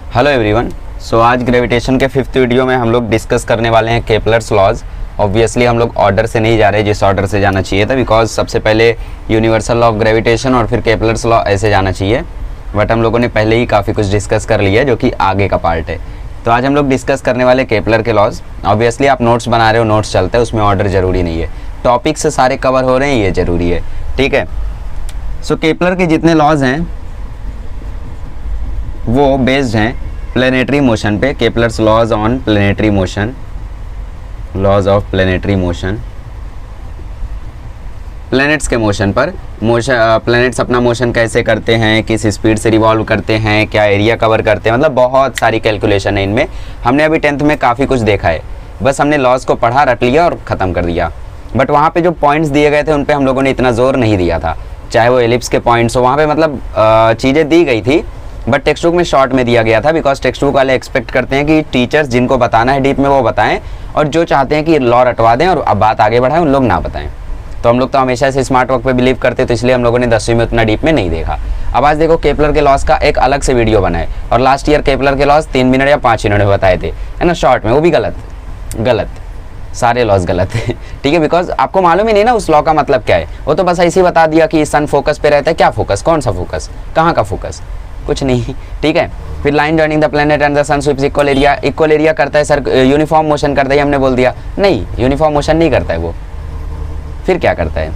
Hello everyone. सो आज gravitation के 5th video में हम लोग डिस्कस करने वाले हैं केपलर्स लॉज। ऑब्वियसली हम लोग ऑर्डर से नहीं जा रहे जिस ऑर्डर से जाना चाहिए था, बिकॉज सबसे पहले यूनिवर्सल लॉ ऑफ ग्रेविटेशन और फिर केपलर्स लॉ ऐसे जाना चाहिए, बट हम लोगों ने पहले ही काफ़ी कुछ डिस्कस कर लिया है जो कि आगे का पार्ट है। तो आज हम लोग डिस्कस करने वाले केपलर के लॉज। ऑब्वियसली आप नोट्स बना रहे हो, नोट्स चलते हैं, उसमें ऑर्डर ज़रूरी नहीं है, टॉपिक से सारे कवर हो रहे हैं ये ज़रूरी है, ठीक है। सो केपलर के जितने लॉज हैं वो बेस्ड हैं प्लैनेटरी मोशन पे। Kepler's laws on planetary motion, laws of planetary motion, planets के मोशन पर। प्लैनेट्स अपना मोशन कैसे करते हैं, किस स्पीड से रिवॉल्व करते हैं, क्या एरिया कवर करते हैं, मतलब बहुत सारी कैलकुलेशन है इनमें। हमने अभी 10th में काफ़ी कुछ देखा है, बस हमने लॉज को पढ़ा, रट लिया और ख़त्म कर दिया। बट वहाँ पे जो पॉइंट्स दिए गए थे उन पे हम लोगों ने इतना जोर नहीं दिया था, चाहे वो एलिप्स के पॉइंट्स हो, वहाँ पे मतलब चीज़ें दी गई थी, बट टेक्स्ट बुक में शॉर्ट में दिया गया था। बिकॉज टेक्स्ट बुक वाले एक्सपेक्ट करते हैं कि टीचर्स जिनको बताना है डीप में वो बताएं, और जो चाहते हैं कि लॉ रटवा दें और अब बात आगे बढ़ाएं उन लोग ना बताएं। तो हम लोग तो हमेशा से स्मार्ट वर्क पे बिलीव करते, तो इसलिए हम लोगों ने 10वीं में उतना डीप में नहीं देखा। अब आज देखो केपलर के लॉस का एक अलग से वीडियो बना है, और लास्ट ईयर केपलर के लॉस 3 मिनट या 5 मिनट में बताए थे, है ना, शॉर्ट में, वो भी गलत सारे लॉस गलत है, ठीक है। बिकॉज आपको मालूम ही नहीं ना उस लॉ का मतलब क्या है, वो तो बस ऐसे ही बता दिया कि सन फोकस पे रहता है। क्या फोकस, कौन सा फोकस, कहाँ का फोकस, कुछ नहीं, ठीक है। फिर line joining the planet and the sun sweeps equal area, equal area करता है सर, यूनिफॉर्म मोशन करता है, हमने बोल दिया नहीं, यूनिफॉर्म मोशन नहीं करता है वो, फिर क्या करता है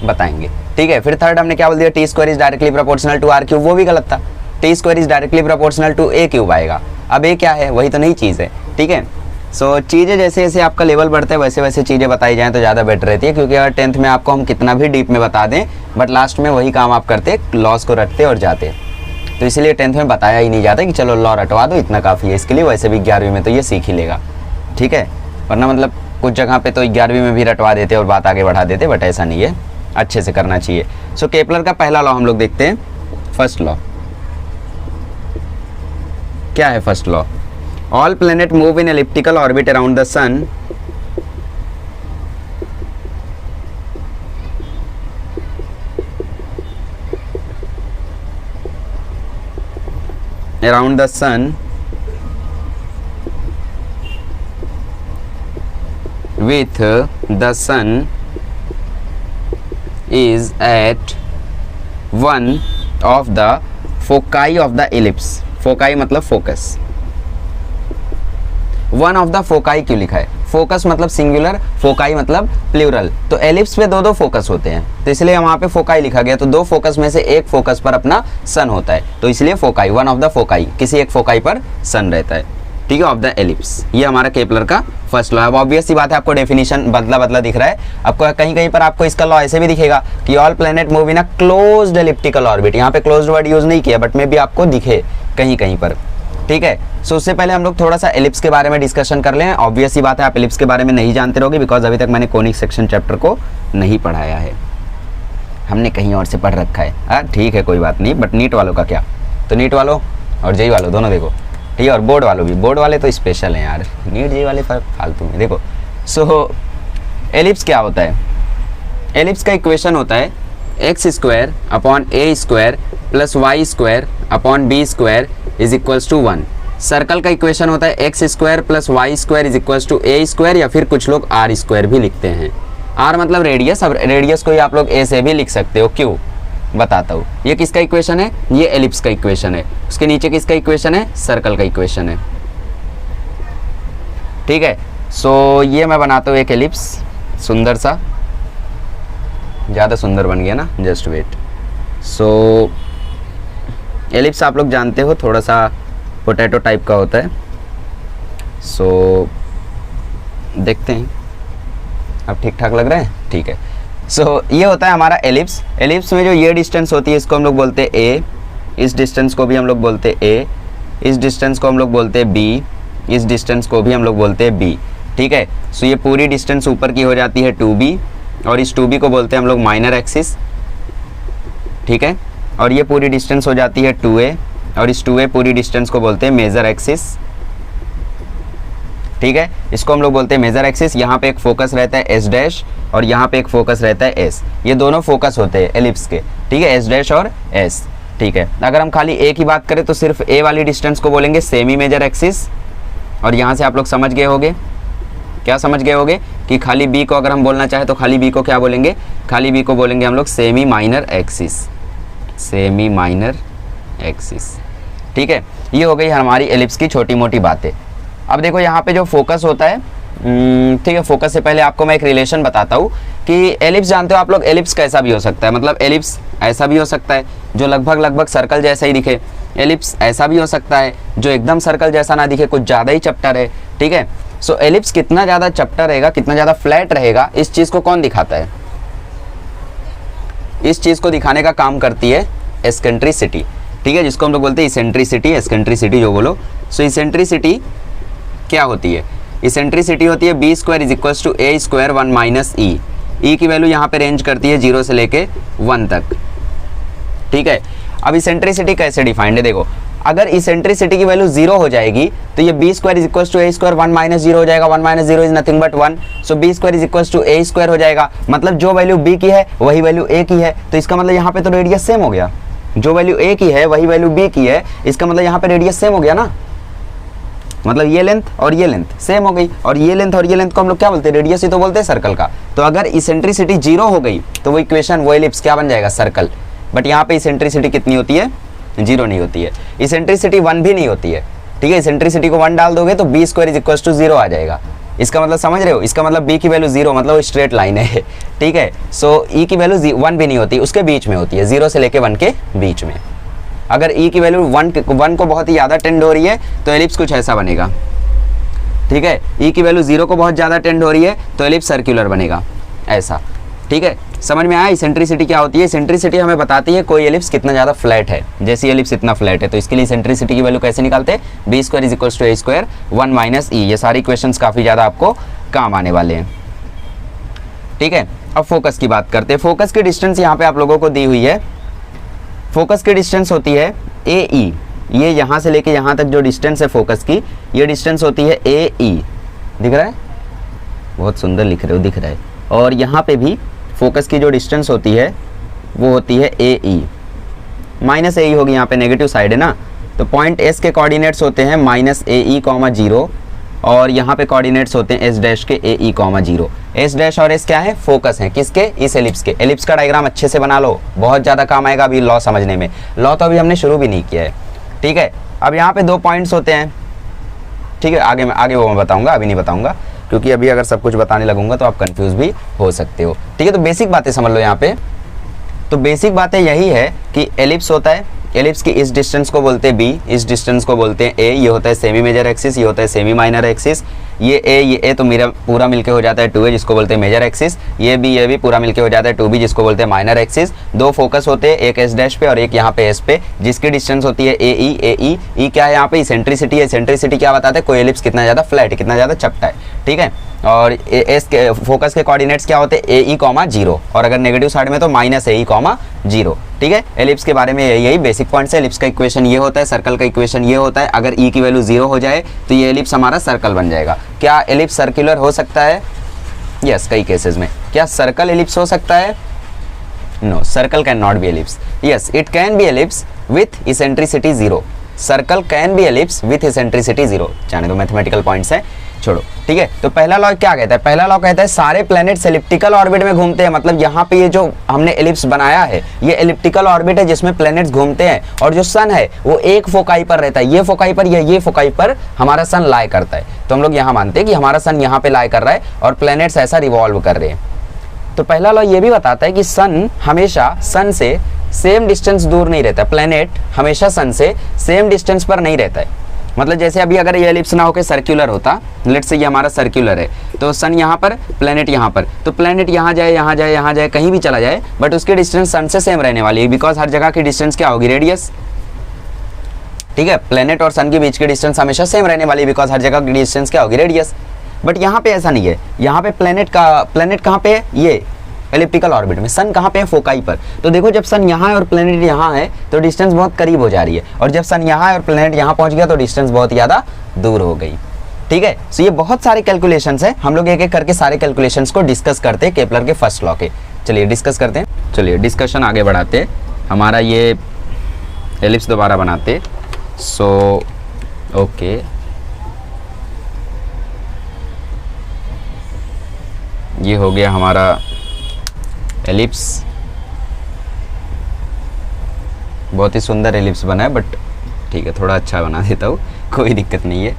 बताएंगे, ठीक है। फिर थर्ड हमने क्या बोल दिया, T square is directly proportional to R cube, वो भी गलत था, T square is directly proportional to A cube आएगा। अब ए क्या है, वही तो नई चीज़ है, ठीक है। सो चीज़ें जैसे जैसे आपका लेवल बढ़ता है वैसे वैसे चीज़ें बताई जाएँ तो ज़्यादा बेटर रहती है, क्योंकि अगर 10th में आपको हम कितना भी डीप में बता दें बट लास्ट में वही काम आप करते, लॉस को रटते और जाते, तो इसलिए 10th में बताया ही नहीं जाता कि चलो लॉ रटवा दो, इतना काफ़ी है इसके लिए। वैसे भी 11वीं में तो ये सीख ही लेगा, ठीक है, वरना मतलब कुछ जगह पे तो 11वीं में भी रटवा देते और बात आगे बढ़ा देते, बट ऐसा नहीं है, अच्छे से करना चाहिए। सो केपलर का पहला लॉ हम लोग देखते हैं, फर्स्ट लॉ। क्या है first law? All planet move in elliptical orbit around the sun around the sun with the sun is at one of the foci of the ellipse। foci मतलब focus, one of the foci क्यों लिखा है? Focus मतलब singular, foci मतलब plural, तो ellipse पे दो focus होते हैं, तो इसलिए वहाँ पे फोकाई लिखा गया। तो 2 फोकस में से एक फोकस पर अपना सन होता है, तो इसलिए foci, one of the foci, किसी एक फोकाई पर सन रहता है, ठीक है, ऑफ द एलिप्स। ये हमारा केपलर का फर्स्ट लॉ है। अब ऑब्वियस सी बात है, आपको डेफिनेशन बदला दिख रहा है, आपको कहीं कहीं पर आपको इसका लॉ ऐसे भी दिखेगा कि all planet move in a closed elliptical orbit. यहाँ पे क्लोज्ड वर्ड यूज नहीं किया, बट मे भी आपको दिखे कहीं कहीं पर, ठीक है। सो उससे पहले हम लोग थोड़ा सा एलिप्स के बारे में डिस्कशन कर लें। ऑब्वियस ही बात है आप एलिप्स के बारे में नहीं जानते रहोगे, बिकॉज अभी तक मैंने कोनिक सेक्शन चैप्टर को नहीं पढ़ाया है, हमने कहीं और से पढ़ रखा है, ठीक है, कोई बात नहीं। बट नीट वालों का क्या, तो नीट वालों और जेई वालों दोनों देखो, ठीक है, और बोर्ड वालों भी, बोर्ड वाले तो स्पेशल हैं यार, नीट जेई वाले फालतू में देखो। सो एलिप्स क्या होता है? एलिप्स का इक्वेशन होता है X square upon A square plus Y square upon B square is equals to 1। Circle का इक्वेशन होता है X square plus Y square is equals to A square, या फिर कुछ लोग आर स्क्वायर भी लिखते हैं। आर मतलब रेडियस, अब रेडियस को ही आप लोग ए से भी लिख सकते हो, क्यों बताता हूँ। ये किसका इक्वेशन है? ये एलिप्स का इक्वेशन है। उसके नीचे किसका इक्वेशन है? सर्कल का इक्वेशन है, ठीक है। सो ये मैं बनाता हूँ एक एलिप्स, सुंदर सा, ज़्यादा सुंदर बन गया ना, जस्ट वेट। सो एलिप्स आप लोग जानते हो थोड़ा सा पोटैटो टाइप का होता है। सो देखते हैं, अब ठीक ठाक लग रहा है, ठीक है। सो ये होता है हमारा एलिप्स। एलिप्स में जो ये डिस्टेंस होती है इसको हम लोग बोलते हैं ए, इस डिस्टेंस को भी हम लोग बोलते हैं ए, इस डिस्टेंस को हम लोग बोलते हैं बी, इस डिस्टेंस को भी हम लोग बोलते हैं बी, ठीक है। सो ये पूरी डिस्टेंस ऊपर की हो जाती है 2b, और इस 2b को बोलते हैं हम लोग माइनर एक्सिस, ठीक है। और ये पूरी डिस्टेंस हो जाती है 2a, और इस 2a पूरी डिस्टेंस को बोलते हैं मेजर एक्सिस, ठीक है। इसको हम लोग बोलते हैं मेजर एक्सिस। यहाँ पे एक फोकस रहता है एस डैश, और यहाँ पे एक फोकस रहता है एस, ये दोनों फोकस होते हैं एलिप्स के, ठीक है, एस डैश और एस। ठीक है, अगर हम खाली ए की बात करें तो सिर्फ ए वाली डिस्टेंस को बोलेंगे सेमी मेजर एक्सिस, और यहाँ से आप लोग समझ गए होंगे, क्या समझ गए होंगे कि खाली बी को अगर हम बोलना चाहें तो खाली बी को क्या बोलेंगे, खाली बी को बोलेंगे हम लोग semi minor axis, semi minor axis. ठीक है, ये हो गई हमारी एलिप्स की छोटी मोटी बातें। अब देखो यहाँ पे जो फोकस होता है, ठीक है, फोकस से पहले आपको मैं एक रिलेशन बताता हूँ कि एलिप्स जानते हो आप लोग, एलिप्स कैसा भी हो सकता है, मतलब एलिप्स ऐसा भी हो सकता है जो लगभग सर्कल जैसा ही दिखे, एलिप्स ऐसा भी हो सकता है जो एकदम सर्कल जैसा ना दिखे, कुछ ज़्यादा ही चपटा रहे। ठीक है, सो एलिप्स कितना ज़्यादा चपटा रहेगा, कितना ज़्यादा फ्लैट रहेगा, इस चीज़ को कौन दिखाता है, इस चीज़ को दिखाने का काम करती है एसेंट्रिसिटी। ठीक है, जिसको हम लोग बोलते हैं इसेंट्रिसिटी, एसेंट्रिसिटी जो बोलो। सो इसेंट्रिसिटी क्या होती है, इसेंट्रिसिटी होती है B square is equal to A square 1 minus E. E की वैल्यू यहाँ पे रेंज करती है 0 से लेके 1 तक। ठीक है, अब इसेंट्रिसिटी कैसे डिफाइंड है, देखो अगर इसेंट्रिसिटी की वैल्यू 0 हो जाएगी तो ये B square is equal to A square 1 minus 0 हो जाएगा, 1 minus 0 is nothing but 1, so B square is equal to A square हो जाएगा, मतलब जो वैल्यू बी की है वही वैल्यू ए की है, तो इसका मतलब यहाँ पे तो रेडियस सेम हो गया, जो वैल्यू ए की है वही वैल्यू बी की है, इसका मतलब यहाँ पे रेडियस सेम हो गया ना, मतलब ये लेंथ और ये लेंथ सेम हो गई, और ये लेंथ और ये लेंथ को हम लोग क्या बोलते हैं, रेडियस ही तो बोलते हैं सर्कल का। तो अगर इसेंट्रिसिटी 0 हो गई तो वो इक्वेशन, वो एलिप्स क्या बन जाएगा, सर्कल। बट यहाँ पे इसेंट्रिसिटी कितनी होती है, 0 नहीं होती है, इसेंट्रिसिटी 1 भी नहीं होती है। ठीक है, इसेंट्रिसिटी को 1 डाल दोगे तो B square is equal to 0 आ जाएगा, इसका मतलब समझ रहे हो, इसका मतलब बी की वैल्यू 0, मतलब वो स्ट्रेट लाइन है। ठीक है, सो ई की वैल्यू 1 भी नहीं होती, उसके बीच में होती है, 0 से लेके 1 के बीच में। अगर ई की वैल्यू 1 को बहुत ही ज़्यादा टेंड हो रही है तो एलिप्स कुछ ऐसा बनेगा। ठीक है, ई की वैल्यू 0 को बहुत ज़्यादा टेंड हो रही है तो एलिप्स सर्कुलर बनेगा, ऐसा। ठीक है, समझ में आया इसेंट्रिसिटी क्या होती है। इसेंट्रिसिटी हमें बताती है कोई एलिप्स कितना ज़्यादा फ्लैट है, जैसे एलिप्स इतना फ्लैट है तो इसके लिए इसेंट्रिसिटी की वैल्यू कैसे निकालते हैं, B square is equal to A square 1 minus E. ये सारी क्वेश्चंस काफ़ी ज़्यादा आपको काम आने वाले हैं। ठीक है, अब फोकस की बात करते हैं। फोकस की डिस्टेंस यहाँ पे आप लोगों को दी हुई है, फोकस की डिस्टेंस होती है ए ई, ये यहाँ से लेके यहाँ तक जो डिस्टेंस है फोकस की, ये डिस्टेंस होती है ए ई, दिख रहा है, बहुत सुंदर लिख रहे हो, दिख रहा है। और यहाँ पे भी फोकस की जो डिस्टेंस होती है वो होती है ए ई, माइनस ए ई होगी, यहाँ पे नेगेटिव साइड है ना, तो पॉइंट एस के कोऑर्डिनेट्स होते हैं माइनस ए ई कॉमा 0, और यहाँ पे कोऑर्डिनेट्स होते हैं एस डैश के ए ई कॉमा 0। एस डैश और एस क्या है, फोकस है, किसके, इस एलिप्स के। एलिप्स का डायग्राम अच्छे से बना लो, बहुत ज़्यादा काम आएगा अभी लॉ समझने में, लॉ तो अभी हमने शुरू भी नहीं किया है। ठीक है, अब यहाँ पे 2 पॉइंट्स होते हैं। ठीक है, आगे वो मैं बताऊंगा, अभी नहीं बताऊंगा, क्योंकि अभी अगर सब कुछ बताने लगूंगा तो आप कंफ्यूज भी हो सकते हो। ठीक है, तो बेसिक बातें समझ लो यहाँ पे। तो बेसिक बातें यही है कि एलिप्स होता है, एलिप्स की इस डिस्टेंस को बोलते हैं बी, इस डिस्टेंस को बोलते हैं ए, ये होता है सेमी मेजर एक्सिस, ये होता है सेमी माइनर एक्सिस, ये ए तो मेरा पूरा मिलके हो जाता है 2a जिसको बोलते हैं मेजर एक्सिस, ये भी पूरा मिलके हो जाता है 2b जिसको बोलते हैं माइनर एक्सिस। 2 फोकस होते हैं, एक एस डैश पे और एक यहाँ पे एस पे, जिसकी डिस्टेंस होती है ए ई क्या है यहाँ पे, इसेंट्रिसिटी है। इसेंट्रिसिटी क्या बताता है, कोई एलिप्स कितना ज़्यादा फ्लैट है, कितना ज़्यादा चपटा है। ठीक है, और एस के फोकस के कोऑर्डिनेट्स क्या होते हैं, ए ई कॉमा 0, और अगर नेगेटिव साइड में तो माइनस ए ई कॉमा 0। ठीक है, एलिप्स के बारे में यही बेसिक पॉइंट्स है। एलिप्स का इक्वेशन ये होता है, सर्कल का इक्वेशन ये होता है, अगर ई की वैल्यू 0 हो जाए तो ये एलिप्स हमारा सर्कल बन जाएगा। क्या एलिप्स सर्कुलर हो सकता है, यस, कई केसेस में। क्या सर्कल एलिप्स हो सकता है, no, circle can not be ellipse. Yes, it can be ellipse with eccentricity 0, circle can be ellipse with eccentricity 0। जाने दो, मैथमेटिकल पॉइंट्स है, छोड़ो। ठीक है, तो पहला लॉ क्या कहता है, पहला लॉ कहता है सारे प्लैनेट्स एलिप्टिकल ऑर्बिट में घूमते हैं, मतलब यहाँ पे ये जो हमने एलिप्स बनाया है ये एलिप्टिकल ऑर्बिट है जिसमें प्लैनेट्स घूमते हैं, और जो सन है वो एक फोकाई पर रहता है, ये फोकाई पर या ये फोकाई पर हमारा सन लाए करता है। तो हम लोग यहाँ मानते हैं कि हमारा सन यहाँ पे लाए कर रहा है और प्लैनेट्स ऐसा रिवॉल्व कर रहे हैं। तो पहला लॉ ये भी बताता है कि सन हमेशा सन से सेम डिस्टेंस दूर नहीं रहता, प्लैनेट हमेशा सन से सेम डिस्टेंस पर नहीं रहता है। मतलब जैसे अभी अगर ये एलिप्स ना होकर सर्कुलर होता, लेट्स से ये हमारा सर्कुलर है, तो सन यहाँ पर, प्लैनेट यहाँ पर, तो प्लैनेट यहाँ जाए यहाँ जाए यहाँ जाए, कहीं भी चला जाए, बट उसकी डिस्टेंस सन से सेम रहने वाली है, बिकॉज हर जगह की डिस्टेंस क्या होगी, रेडियस। ठीक है, प्लैनेट और सन के बीच की डिस्टेंस हमेशा सेम रहने वाली है, बिकॉज हर जगह की डिस्टेंस क्या होगी, रेडियस। बट यहाँ पे ऐसा नहीं है, यहाँ पे प्लैनेट कहाँ पे है, ये एलिप्टिकल ऑर्बिट में, सन कहाँ पे है, फोकाई पर। तो देखो जब सन यहाँ है और प्लैनेट यहाँ है तो डिस्टेंस बहुत करीब हो जा रही है, और जब सन यहाँ है और प्लैनेट यहाँ पहुँच गया तो डिस्टेंस बहुत ज़्यादा दूर हो गई। ठीक है, सो ये बहुत सारे कैलकुलेशंस हैं, हम लोग एक एक करके सारे कैलकुलेशंस को डिस्कस करते हैं केपलर के फर्स्ट लॉ के। चलिए डिस्कस करते हैं, चलिए डिस्कशन आगे बढ़ाते हैं। हमारा ये एलिप्स दोबारा बनाते। सो ओके, ये हो गया हमारा एलिप्स। बहुत ही सुंदर एलिप्स बना है, बट ठीक है थोड़ा अच्छा बना देता हूँ, कोई दिक्कत नहीं है।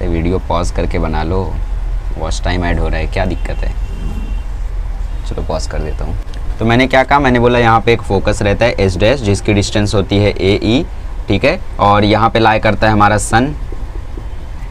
वीडियो पॉज करके बना लो, वॉच टाइम ऐड हो रहा है, क्या दिक्कत है। चलो पॉज कर देता हूँ। तो मैंने क्या कहा, मैंने बोला यहाँ पे एक फोकस रहता है एस डैश, जिसकी डिस्टेंस होती है ए ई, ठीक है। और यहाँ पे लाई करता है हमारा सन,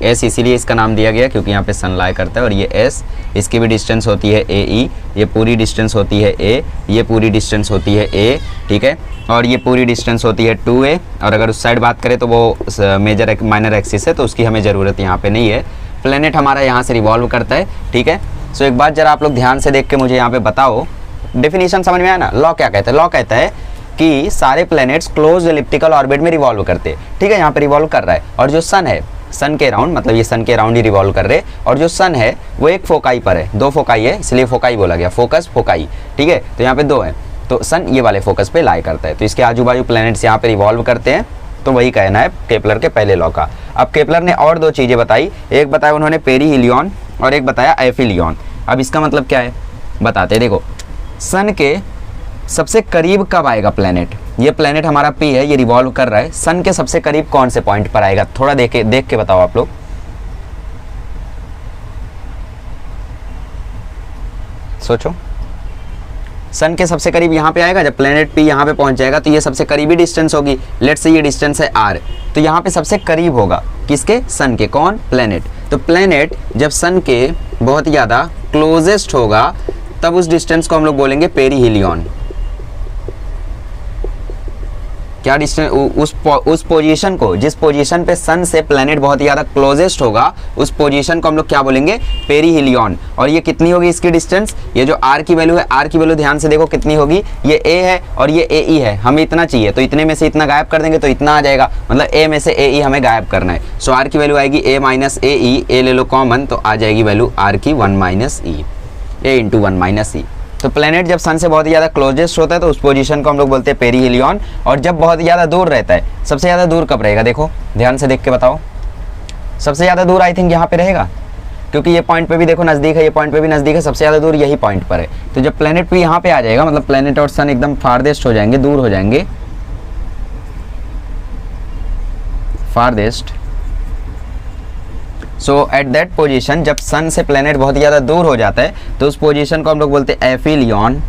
एस इसीलिए इसका नाम दिया गया क्योंकि यहाँ पे सन लाई करता है। और ये एस, इसकी भी डिस्टेंस होती है ए ई, ये पूरी डिस्टेंस होती है ए, ये पूरी डिस्टेंस होती है ए, ठीक है। और ये पूरी डिस्टेंस होती है 2a। और अगर उस साइड बात करें तो वो मेजर माइनर एक्सिस है, तो उसकी हमें ज़रूरत यहाँ पे नहीं है। प्लेनेट हमारा यहाँ से रिवॉल्व करता है, ठीक है। सो एक बात जरा आप लोग ध्यान से देख के मुझे यहाँ पे बताओ, डेफिनेशन समझ में आया ना। लॉ क्या कहता है, लॉ कहता है कि सारे प्लैनेट्स क्लोज एलिप्टिकल ऑर्बिट में रिवॉल्व करते हैं, ठीक है। यहाँ पे रिवॉल्व कर रहा है, और जो सन है, सन के अराउंड, मतलब ये सन के अराउंड ही रिवॉल्व कर रहे, और जो सन है वो एक फोकाई पर है, 2 फोकाई है, इसलिए फोकाई बोला गया, फोकस फोकाई, ठीक है। तो यहाँ पे 2 है, तो सन ये वाले फोकस पे लाई करता है, तो इसके आजू बाजू प्लैनेट्स यहाँ पे रिवॉल्व करते हैं। तो वही कहना है केपलर के पहले लॉ का। अब केपलर ने और 2 चीज़ें बताई, एक बताया उन्होंने पेरीहिलियन और एक बताया एफिलियन। अब इसका मतलब क्या है बताते, देखो सन के सबसे करीब कब आएगा प्लैनेट, ये प्लैनेट हमारा पी है, ये रिवॉल्व कर रहा है, सन के सबसे करीब कौन से पॉइंट पर आएगा, थोड़ा देख के बताओ आप लोग। सोचो, सन के सबसे करीब यहाँ पे आएगा, जब प्लैनेट पी यहाँ पे पहुँच जाएगा तो ये सबसे करीबी डिस्टेंस होगी। लेट्स से ये डिस्टेंस है आर, तो यहाँ पे सबसे करीब होगा किसके, सन के, कौन, प्लैनेट। तो प्लैनेट जब सन के बहुत ज़्यादा क्लोजेस्ट होगा तब उस डिस्टेंस को हम लोग बोलेंगे पेरीहिलियन। क्या डिस्टेंस, उस पोजीशन को, जिस पोजीशन पे सन से प्लैनेट बहुत ज़्यादा क्लोजेस्ट होगा, उस पोजीशन को हम लोग क्या बोलेंगे, पेरीहिलियन। और ये कितनी होगी इसकी डिस्टेंस, ये जो आर की वैल्यू है, आर की वैल्यू ध्यान से देखो कितनी होगी, ये ए है और ये ए ई है, हमें इतना चाहिए, तो इतने में से इतना गायब कर देंगे तो इतना आ जाएगा, मतलब ए में से ए ई हमें गायब करना है। सो आर की वैल्यू आएगी ए माइनस ए ई, ए ले लो कॉमन, तो आ जाएगी वैल्यू आर की 1 माइनस ई, ए इंटू 1 माइनस ई। तो प्लैनेट जब सन से बहुत ज़्यादा क्लोजेस्ट होता है तो उस पोजीशन को हम लोग बोलते हैं पेरीहिलियन। और जब बहुत ज़्यादा दूर रहता है, सबसे ज़्यादा दूर कब रहेगा, देखो ध्यान से देख के बताओ, सबसे ज़्यादा दूर आई थिंक यहाँ पे रहेगा, क्योंकि ये पॉइंट पे भी देखो नज़दीक है, ये पॉइंट पे भी नज़दीक है, सबसे ज़्यादा दूर यही पॉइंट पर है। तो जब प्लैनेट भी यहाँ पे आ जाएगा, मतलब प्लैनेट और सन एकदम फारदेस्ट हो जाएंगे, दूर हो जाएंगे, farthest. So at that position, जब सन से प्लैनेट बहुत ज़्यादा दूर हो जाता है तो उस पोजीशन को हम लोग बोलते हैं एफिलियन,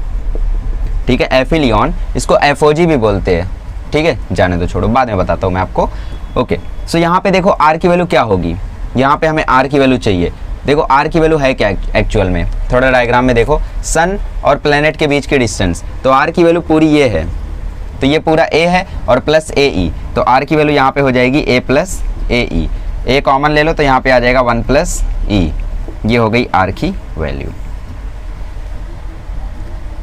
ठीक है, एफिलियन। इसको एफओजी भी बोलते हैं, ठीक है, जाने दो, छोड़ो, बाद में बताता हूँ मैं आपको। ओके, सो यहाँ पे देखो आर की वैल्यू क्या होगी, यहाँ पे हमें आर की वैल्यू चाहिए। देखो आर की वैल्यू है क्या एक्चुअल में, थोड़ा डायग्राम में देखो, सन और प्लैनेट के बीच की डिस्टेंस, तो आर की वैल्यू पूरी ये है, तो ये पूरा ए है और प्लस ए ई, तो आर की वैल्यू यहाँ पे हो जाएगी ए plus a E, A common ले लो तो यहाँ पे आ जाएगा 1 प्लस ई, ये हो गई आर की वैल्यू।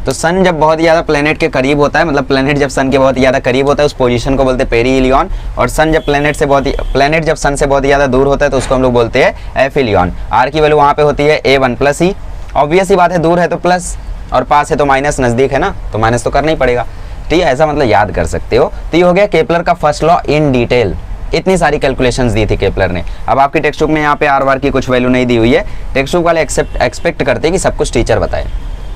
तो सन जब बहुत ज़्यादा प्लैनेट के करीब होता है, मतलब प्लैनेट जब सन के बहुत ज़्यादा करीब होता है उस पोजीशन को बोलते हैं पेरीहिलियन। और सन जब प्लैनेट जब सन से बहुत ज़्यादा दूर होता है तो उसको हम लोग बोलते हैं एफिलियन। आर की वैल्यू वहाँ पे होती है ए 1 प्लस ई, ऑब्वियस ही बात है, दूर है तो प्लस और पास है तो माइनस, नज़दीक है ना तो माइनस तो करना ही पड़ेगा, ठीक है, ऐसा मतलब याद कर सकते हो। तो ये हो गया केपलर का फर्स्ट लॉ इन डिटेल। इतनी सारी कैलकुलेशंस दी थी केपलर ने। अब आपकी टेक्स्ट बुक में यहाँ पे आर वार की कुछ वैल्यू नहीं दी हुई है, टेक्स्ट बुक वाले एक्सपेक्ट करते हैं कि सब कुछ टीचर बताए,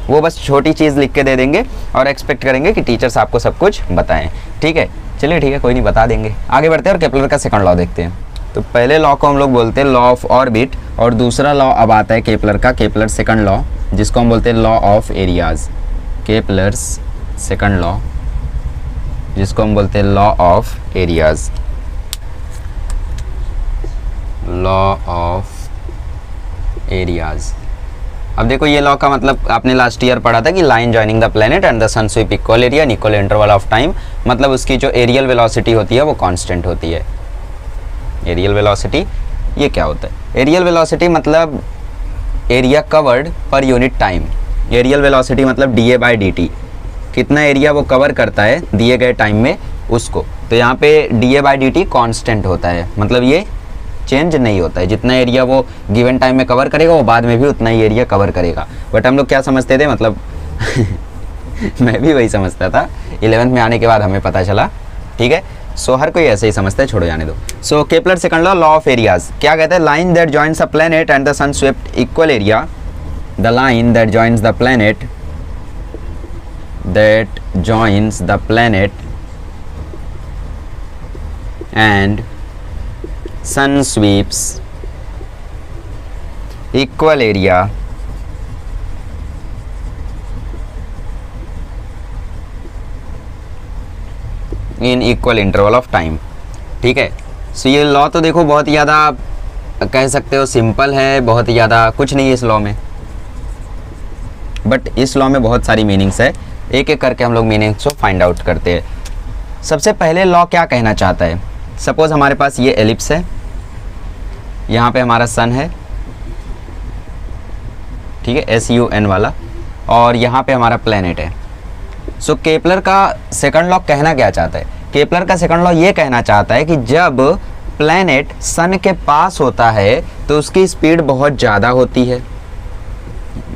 वो बस छोटी चीज़ लिख के दे देंगे और एक्सपेक्ट करेंगे कि टीचर्स आपको सब कुछ बताएं, ठीक है। चलिए ठीक है, कोई नहीं, बता देंगे। आगे बढ़ते हैं और केपलर का सेकंड लॉ देखते हैं। तो पहले लॉ को हम लोग बोलते हैं लॉ ऑफ ऑर्बिट, और दूसरा लॉ अब आता है केपलर का, केपलर सेकंड लॉ, जिसको हम बोलते हैं law of areas. Kepler's second law, जिसको हम बोलते हैं law of areas, law of areas. अब देखो ये लॉ का मतलब आपने लास्ट ईयर पढ़ा था कि line joining the planet and the sun sweep equal area and equal interval of time, मतलब उसकी जो एरियल वेलोसिटी होती है वो कांस्टेंट होती है। एरियल वेलोसिटी ये क्या होता है, एरियल वेलोसिटी मतलब area covered per unit time. Areal velocity मतलब D A by D T, कितना एरिया वो कवर करता है दिए गए टाइम में उसको। तो यहाँ पे D A by D T constant होता है, मतलब ये चेंज नहीं होता है, जितना एरिया वो गिवन टाइम में कवर करेगा वो बाद में भी उतना ही एरिया कवर करेगा। बट हम लोग क्या समझते थे, मतलब मैं भी वही समझता था 11th में आने के बाद हमें पता चला, ठीक है। सो हर कोई ऐसे ही समझता है, छोड़ो जाने दो। So Kepler second law of areas क्या कहते हैं, line that joins a planet and the sun swept equal area, the line that joins the planet and sun sweeps equal area in equal interval of time, ठीक है। सो ये law तो देखो बहुत ज़्यादा कह सकते हो सिंपल है, बहुत ज़्यादा कुछ नहीं है इस लॉ में, बट इस लॉ में बहुत सारी मीनिंग्स है। एक एक करके हम लोग मीनिंग्स को फाइंड आउट करते हैं। सबसे पहले लॉ क्या कहना चाहता है, सपोज हमारे पास ये एलिप्स है, यहाँ पे हमारा सन है, ठीक है, SUN वाला, और यहाँ पे हमारा प्लेनेट है। सो केपलर का सेकंड लॉ कहना क्या चाहता है, केपलर का सेकंड लॉ ये कहना चाहता है कि जब प्लेनेट सन के पास होता है तो उसकी स्पीड बहुत ज़्यादा होती है,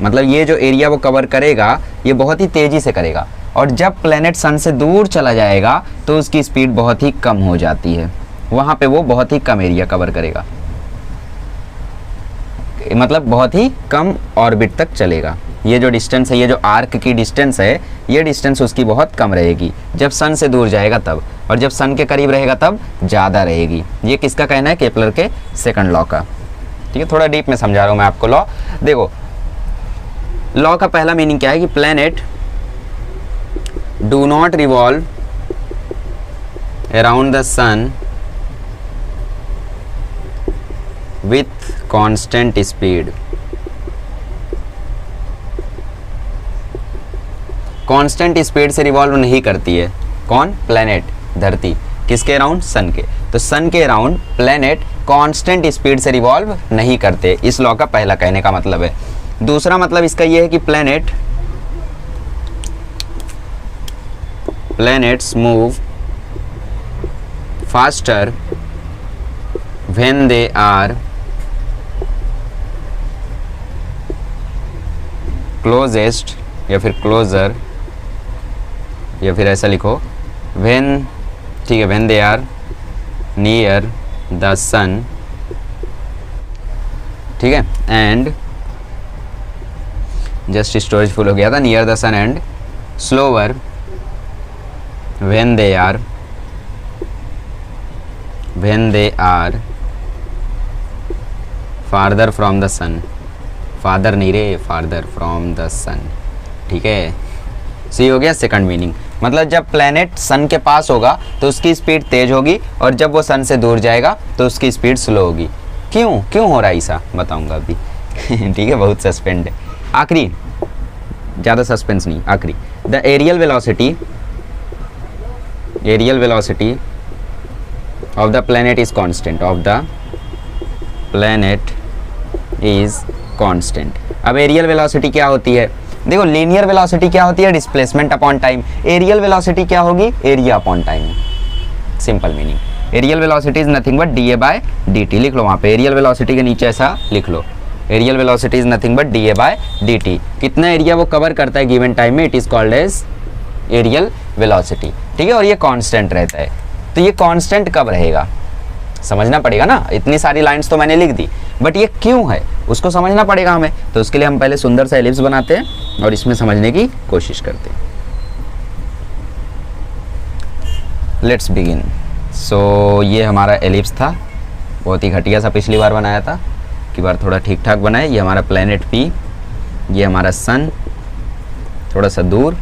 मतलब ये जो एरिया वो कवर करेगा ये बहुत ही तेज़ी से करेगा, और जब प्लेनेट सन से दूर चला जाएगा तो उसकी स्पीड बहुत ही कम हो जाती है, वहाँ पे वो बहुत ही कम एरिया कवर करेगा, मतलब बहुत ही कम ऑर्बिट तक चलेगा। ये जो डिस्टेंस है, ये जो आर्क की डिस्टेंस है, ये डिस्टेंस उसकी बहुत कम रहेगी जब सन से दूर जाएगा तब, और जब सन के करीब रहेगा तब ज़्यादा रहेगी। ये किसका कहना है, केपलर के सेकंड लॉ का, ठीक है। थोड़ा डीप में समझा रहा हूँ मैं आपको लॉ। देखो लॉ का पहला मीनिंग क्या है कि planet do not revolve around the sun with constant speed. Constant speed से रिवॉल्व नहीं करती है कौन, प्लेनेट, धरती, किसके अराउंड, सन के। तो सन के अराउंड प्लेनेट कांस्टेंट स्पीड से रिवॉल्व नहीं करते, इस लॉ का पहला कहने का मतलब है। दूसरा मतलब इसका यह है कि planets move faster when they are closest, या फिर closer, या फिर ऐसा लिखो when, ठीक है, when they are near the sun, ठीक है, and जस्ट स्टोरेज फुल हो गया था, near the sun, and slower when they are farther from the sun, father नहीं रे, फार्दर फ्रॉम द सन, ठीक है। सही हो गया सेकंड मीनिंग, मतलब जब प्लेनेट सन के पास होगा तो उसकी स्पीड तेज होगी, और जब वो सन से दूर जाएगा तो उसकी स्पीड स्लो होगी। क्यों हो रहा है ऐसा बताऊंगा अभी ठीक है, बहुत सस्पेंड है। आखिरी, ज़्यादा सस्पेंस नहीं, आखिरी, the areal velocity of the planet is constant, अब एरियल वेलोसिटी क्या होती है, देखो लीनियर वेलोसिटी क्या होती है, displacement upon time, areal velocity क्या होगी, area upon time, simple meaning. Aerial velocity is nothing but dA/dt, लिख लो वहाँ पे, एरियल वेलोसिटी के नीचे ऐसा लिख लो, areal velocity is nothing but dA/dt। कितना एरिया वो कवर करता है गिवन टाइम में, it is called as areal velocity, ठीक है। और ये कांस्टेंट रहता है, तो ये कांस्टेंट कब रहेगा समझना पड़ेगा ना। इतनी सारी लाइंस तो मैंने लिख दी, बट ये क्यों है उसको समझना पड़ेगा हमें, तो उसके लिए हम पहले सुंदर सा एलिप्स बनाते हैं और इसमें समझने की कोशिश करते हैं। Let's begin. सो ये हमारा एलिप्स था, बहुत ही घटिया सा पिछली बार बनाया था, की बार थोड़ा ठीक ठाक बनाए। ये हमारा प्लेनेट P, ये हमारा सन थोड़ा सा दूर,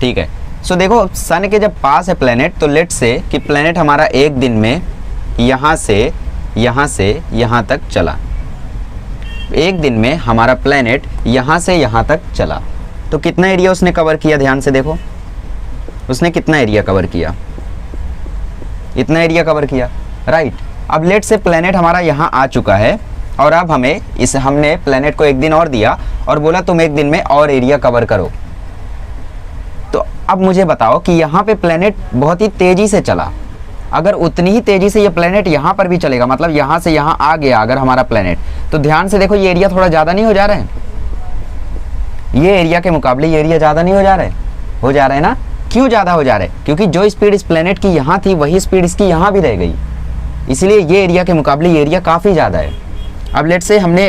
ठीक है। सो देखो सन के जब पास है प्लेनेट, तो लेट से कि प्लेनेट हमारा एक दिन में यहाँ से यहाँ तक चला, एक दिन में हमारा प्लेनेट यहाँ से यहाँ तक चला, तो कितना एरिया उसने कवर किया, ध्यान से देखो उसने कितना एरिया कवर किया, इतना एरिया कवर किया, राइट। अब लेट से प्लेनेट हमारा यहाँ आ चुका है, और अब हमने प्लेनेट को एक दिन और दिया और बोला तुम एक दिन में और एरिया कवर करो। तो अब मुझे बताओ कि यहाँ पे प्लेनेट बहुत ही तेजी से चला, अगर उतनी ही तेजी से ये प्लेनेट यहाँ पर भी चलेगा, मतलब यहाँ से यहाँ आ गया अगर हमारा प्लेनेट, तो ध्यान से देखो ये एरिया थोड़ा ज़्यादा नहीं हो जा रहा है, ये एरिया के मुकाबले ये एरिया ज़्यादा नहीं हो जा रहा है? हो जा रहा है ना? क्यों ज़्यादा हो जा रहा है? क्योंकि जो स्पीड इस प्लेनेट की यहाँ थी वही स्पीड इसकी यहाँ भी रह गई, इसलिए ये एरिया के मुकाबले ये एरिया काफ़ी ज़्यादा है। अब लेट्स से हमने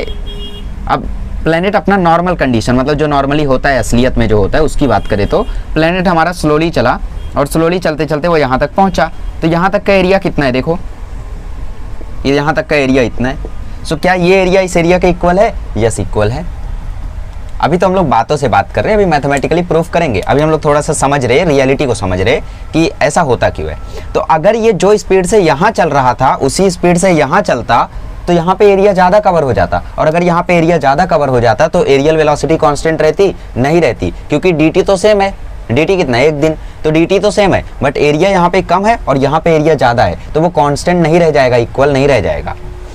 अब प्लेनेट अपना नॉर्मल कंडीशन, मतलब जो नॉर्मली होता है असलियत में जो होता है उसकी बात करें तो प्लेनेट हमारा स्लोली चला और स्लोली चलते चलते वो यहाँ तक पहुँचा। तो यहाँ तक का एरिया कितना है? देखो ये यहाँ तक का एरिया इतना है। सो क्या ये एरिया इस एरिया के इक्वल है? यस, इक्वल है। अभी तो हम लोग बातों से बात कर रहे हैं, अभी मैथमेटिकली प्रूफ करेंगे। अभी हम लोग थोड़ा सा समझ रहे हैं, रियलिटी को समझ रहे कि ऐसा होता क्यों है। तो अगर ये जो स्पीड से यहाँ चल रहा था उसी स्पीड से यहाँ चलता तो यहाँ पे एरिया ज़्यादा कवर हो जाता, और अगर यहाँ पे एरिया ज़्यादा कवर हो जाता तो एरियल वेलोसिटी कांस्टेंट रहती? नहीं रहती, क्योंकि dt तो सेम है। dt कितना है? 1 दिन। तो dt तो सेम है, बट एरिया यहाँ पे कम है और यहाँ पे एरिया ज़्यादा है, तो वो कांस्टेंट नहीं रह जाएगा, इक्वल नहीं रह जाएगा।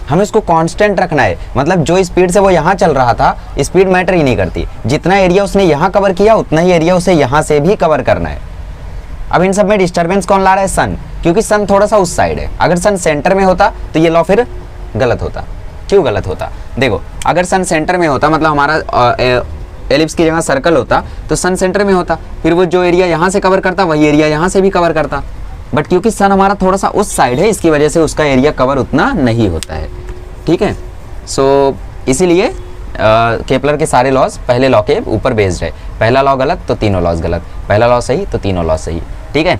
हमें इसको कांस्टेंट रखना है, मतलब जो स्पीड से वो यहाँ चल रहा था स्पीड मैटर ही नहीं करती। जितना एरिया उसने यहाँ कवर किया उतना ही एरिया उसे यहाँ से भी कवर करना है। अब इन सब में डिस्टर्बेंस कौन ला रहा है? सन, क्योंकि सन थोड़ा सा उस साइड है। अगर सन सेंटर में होता तो ये लॉ फिर गलत होता। क्यों गलत होता? देखो, अगर सन सेंटर में होता, मतलब हमारा एलिप्स की जगह सर्कल होता, तो सन सेंटर में होता, फिर वो जो एरिया यहाँ से कवर करता वही एरिया यहाँ से भी कवर करता। बट क्योंकि सन हमारा थोड़ा सा उस साइड है, इसकी वजह से उसका एरिया कवर उतना नहीं होता है। ठीक है, सो इसीलिए केपलर के सारे लॉज पहले लॉ के ऊपर बेस्ड है। पहला लॉ गलत तो तीनों लॉज गलत, पहला लॉ सही तो तीनों लॉ सही। ठीक है,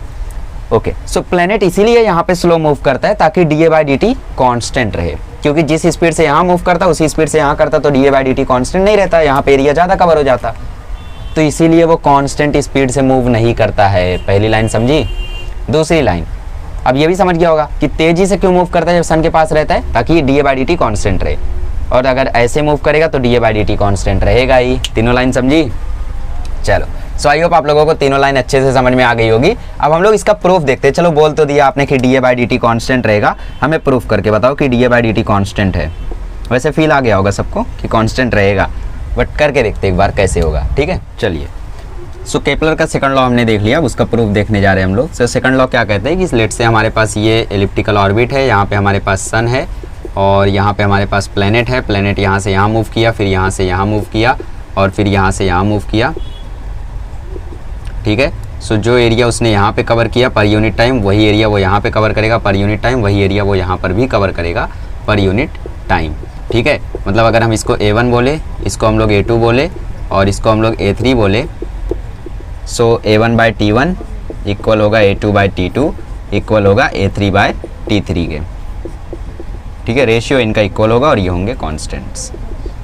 ओके। सो प्लेनेट इसीलिए यहाँ पे स्लो मूव करता है ताकि dA/dt कांस्टेंट रहे, क्योंकि जिस स्पीड से यहाँ मूव करता उसी स्पीड से यहाँ करता तो dA/dt कांस्टेंट नहीं रहता, यहाँ पे एरिया ज़्यादा कवर हो जाता, तो इसीलिए वो कांस्टेंट स्पीड से मूव नहीं करता है। पहली लाइन समझी? दूसरी लाइन, अब ये भी समझ गया होगा कि तेजी से क्यों मूव करता है जब सन के पास रहता है? ताकि dA/dt कांस्टेंट रहे, और अगर ऐसे मूव करेगा तो dA/dt कांस्टेंट रहेगा ही। तीनों लाइन समझी? चलो, सो आई होप आप लोगों को तीनों लाइन अच्छे से समझ में आ गई होगी। अब हम लोग इसका प्रूफ देखते हैं। चलो, बोल तो दिया आपने कि dA/dt कांस्टेंट रहेगा, हमें प्रूफ करके बताओ कि dA/dt कांस्टेंट है। वैसे फील आ गया होगा सबको कि कांस्टेंट रहेगा, बट करके देखते एक बार कैसे होगा। ठीक है, चलिए। सो केपलर का सेकंड लॉ हमने देख लिया, उसका प्रूफ देखने जा रहे हैं हम लोग। सो सेकंड लॉ क्या कहते हैं कि लेट से हमारे पास ये एलिप्टिकल ऑर्बिट है, यहाँ पे हमारे पास सन है और यहाँ पे हमारे पास प्लेनेट है। प्लेनेट यहाँ से यहाँ मूव किया, फिर यहाँ से यहाँ मूव किया और फिर यहाँ से यहाँ मूव किया। ठीक है, सो जो एरिया उसने यहाँ पे कवर किया पर यूनिट टाइम, वही एरिया वो यहाँ पे कवर करेगा पर यूनिट टाइम, वही एरिया वो यहाँ पर भी कवर करेगा पर यूनिट टाइम। ठीक है, मतलब अगर हम इसको A1 बोले, इसको हम लोग A2 बोले और इसको हम लोग A3 बोले, सो A1/T1 इक्वल होगा A2/T2 इक्वल होगा A3/T3 के। ठीक है, रेशियो इनका इक्वल होगा और ये होंगे कॉन्स्टेंट्स,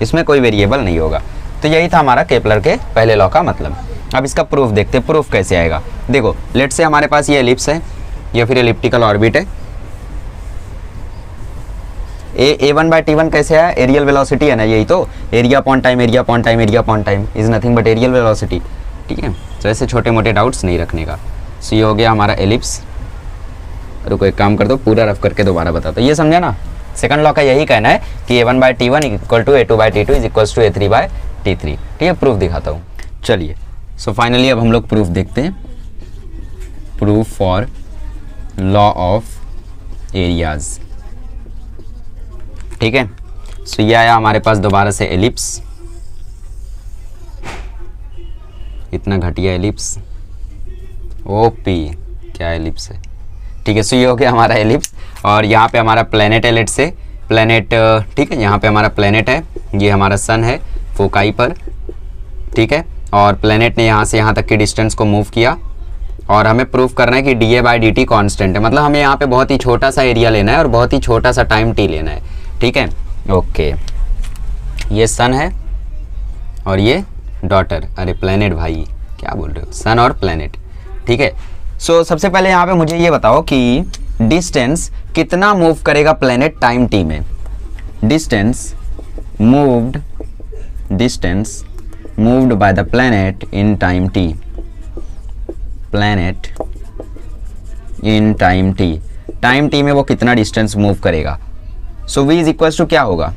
इसमें कोई वेरिएबल नहीं होगा। तो यही था हमारा केपलर के पहले लॉ का मतलब। अब इसका प्रूफ देखते हैं, प्रूफ कैसे आएगा। देखो, लेट से हमारे पास ये एलिप्स है या फिर एलिप्टिकल ऑर्बिट है। A1/T1 कैसे आया? एरियल वेलोसिटी है ना, यही तो area upon time, area upon time, area upon time is nothing but aerial velocity. ठीक है, तो ऐसे छोटे मोटे डाउट्स नहीं रखने का। सो ये हो गया हमारा एलिप्स। रुको, एक काम कर दो, पूरा रफ करके दोबारा बता दो। ये समझा ना? सेकंड लॉ का यही कहना है कि A1/T1 equal to A2/T2 is equal to A3/T3। ठीक है, प्रूफ दिखाता हूँ। चलिए, सो फाइनली अब हम लोग प्रूफ देखते हैं। Proof for law of areas. ठीक है, सो ये आया हमारे पास दोबारा से एलिप्स, इतना घटिया एलिप्स, ओपी क्या एलिप्स है। ठीक है, सो ये हो गया हमारा एलिप्स और यहाँ पे हमारा प्लेनेट है। लेट से प्लेनेट, ठीक है, यहाँ पे हमारा प्लेनेट है, ये हमारा सन है फोकाई पर। ठीक है, और प्लेनेट ने यहाँ से यहाँ तक की डिस्टेंस को मूव किया और हमें प्रूफ करना है कि dA/dt कांस्टेंट है, मतलब हमें यहाँ पे बहुत ही छोटा सा एरिया लेना है और बहुत ही छोटा सा टाइम t लेना है। ठीक है, ओके। ये सन है और ये डॉटर, अरे प्लेनेट भाई क्या बोल रहे हो, सन और प्लेनेट। ठीक है, सो सबसे पहले यहाँ पे मुझे ये बताओ कि डिस्टेंस कितना मूव करेगा प्लेनेट टाइम t में। Distance moved by the planet in time t, planet in time t, time t में वो कितना डिस्टेंस मूव करेगा। सो v इज इक्वल्स टू क्या होगा?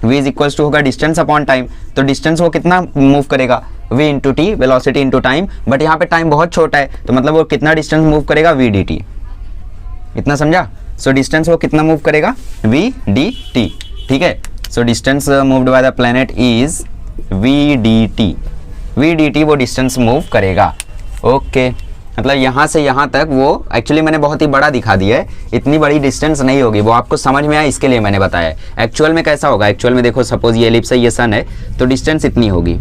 v इज इक्वल्स टू होगा डिस्टेंस अपॉन टाइम। तो डिस्टेंस वो कितना मूव करेगा? v into T, velocity into time, but यहाँ पे टाइम बहुत छोटा है तो मतलब वो कितना डिस्टेंस मूव करेगा? v dt। इतना समझा? सो डिस्टेंस वो कितना मूव करेगा? v dt। ठीक है, so distance moved by the planet is v dt। V D T वो डिस्टेंस मूव करेगा। ओके, मतलब यहाँ से यहाँ तक वो एक्चुअली मैंने बहुत ही बड़ा दिखा दिया है, इतनी बड़ी डिस्टेंस नहीं होगी, वो आपको समझ में आया इसके लिए मैंने बताया। एक्चुअल में कैसा होगा, एक्चुअल में देखो सपोज ये एलिप्स है, ये सन है, तो डिस्टेंस इतनी होगी,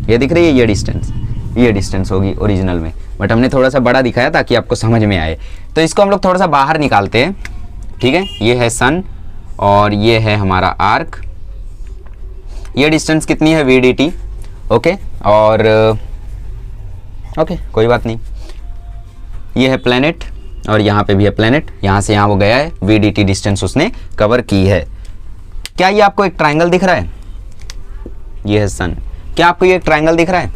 ये दिख रही है ये डिस्टेंस होगी ओरिजिनल में, बट हमने थोड़ा सा बड़ा दिखाया ताकि आपको समझ में आए। तो इसको हम लोग थोड़ा सा बाहर निकालते हैं, ठीक है। ये है सन और ये है हमारा आर्क, ये डिस्टेंस कितनी है वी डी टी, ओके। और ओके कोई बात नहीं, ये है प्लैनेट और यहाँ पे भी है प्लैनेट, यहाँ से यहाँ वो गया है, वी डी टी डिस्टेंस उसने कवर की है। क्या ये आपको एक ट्रायंगल दिख रहा है, ये है सन, क्या आपको ये एक ट्रायंगल दिख रहा है?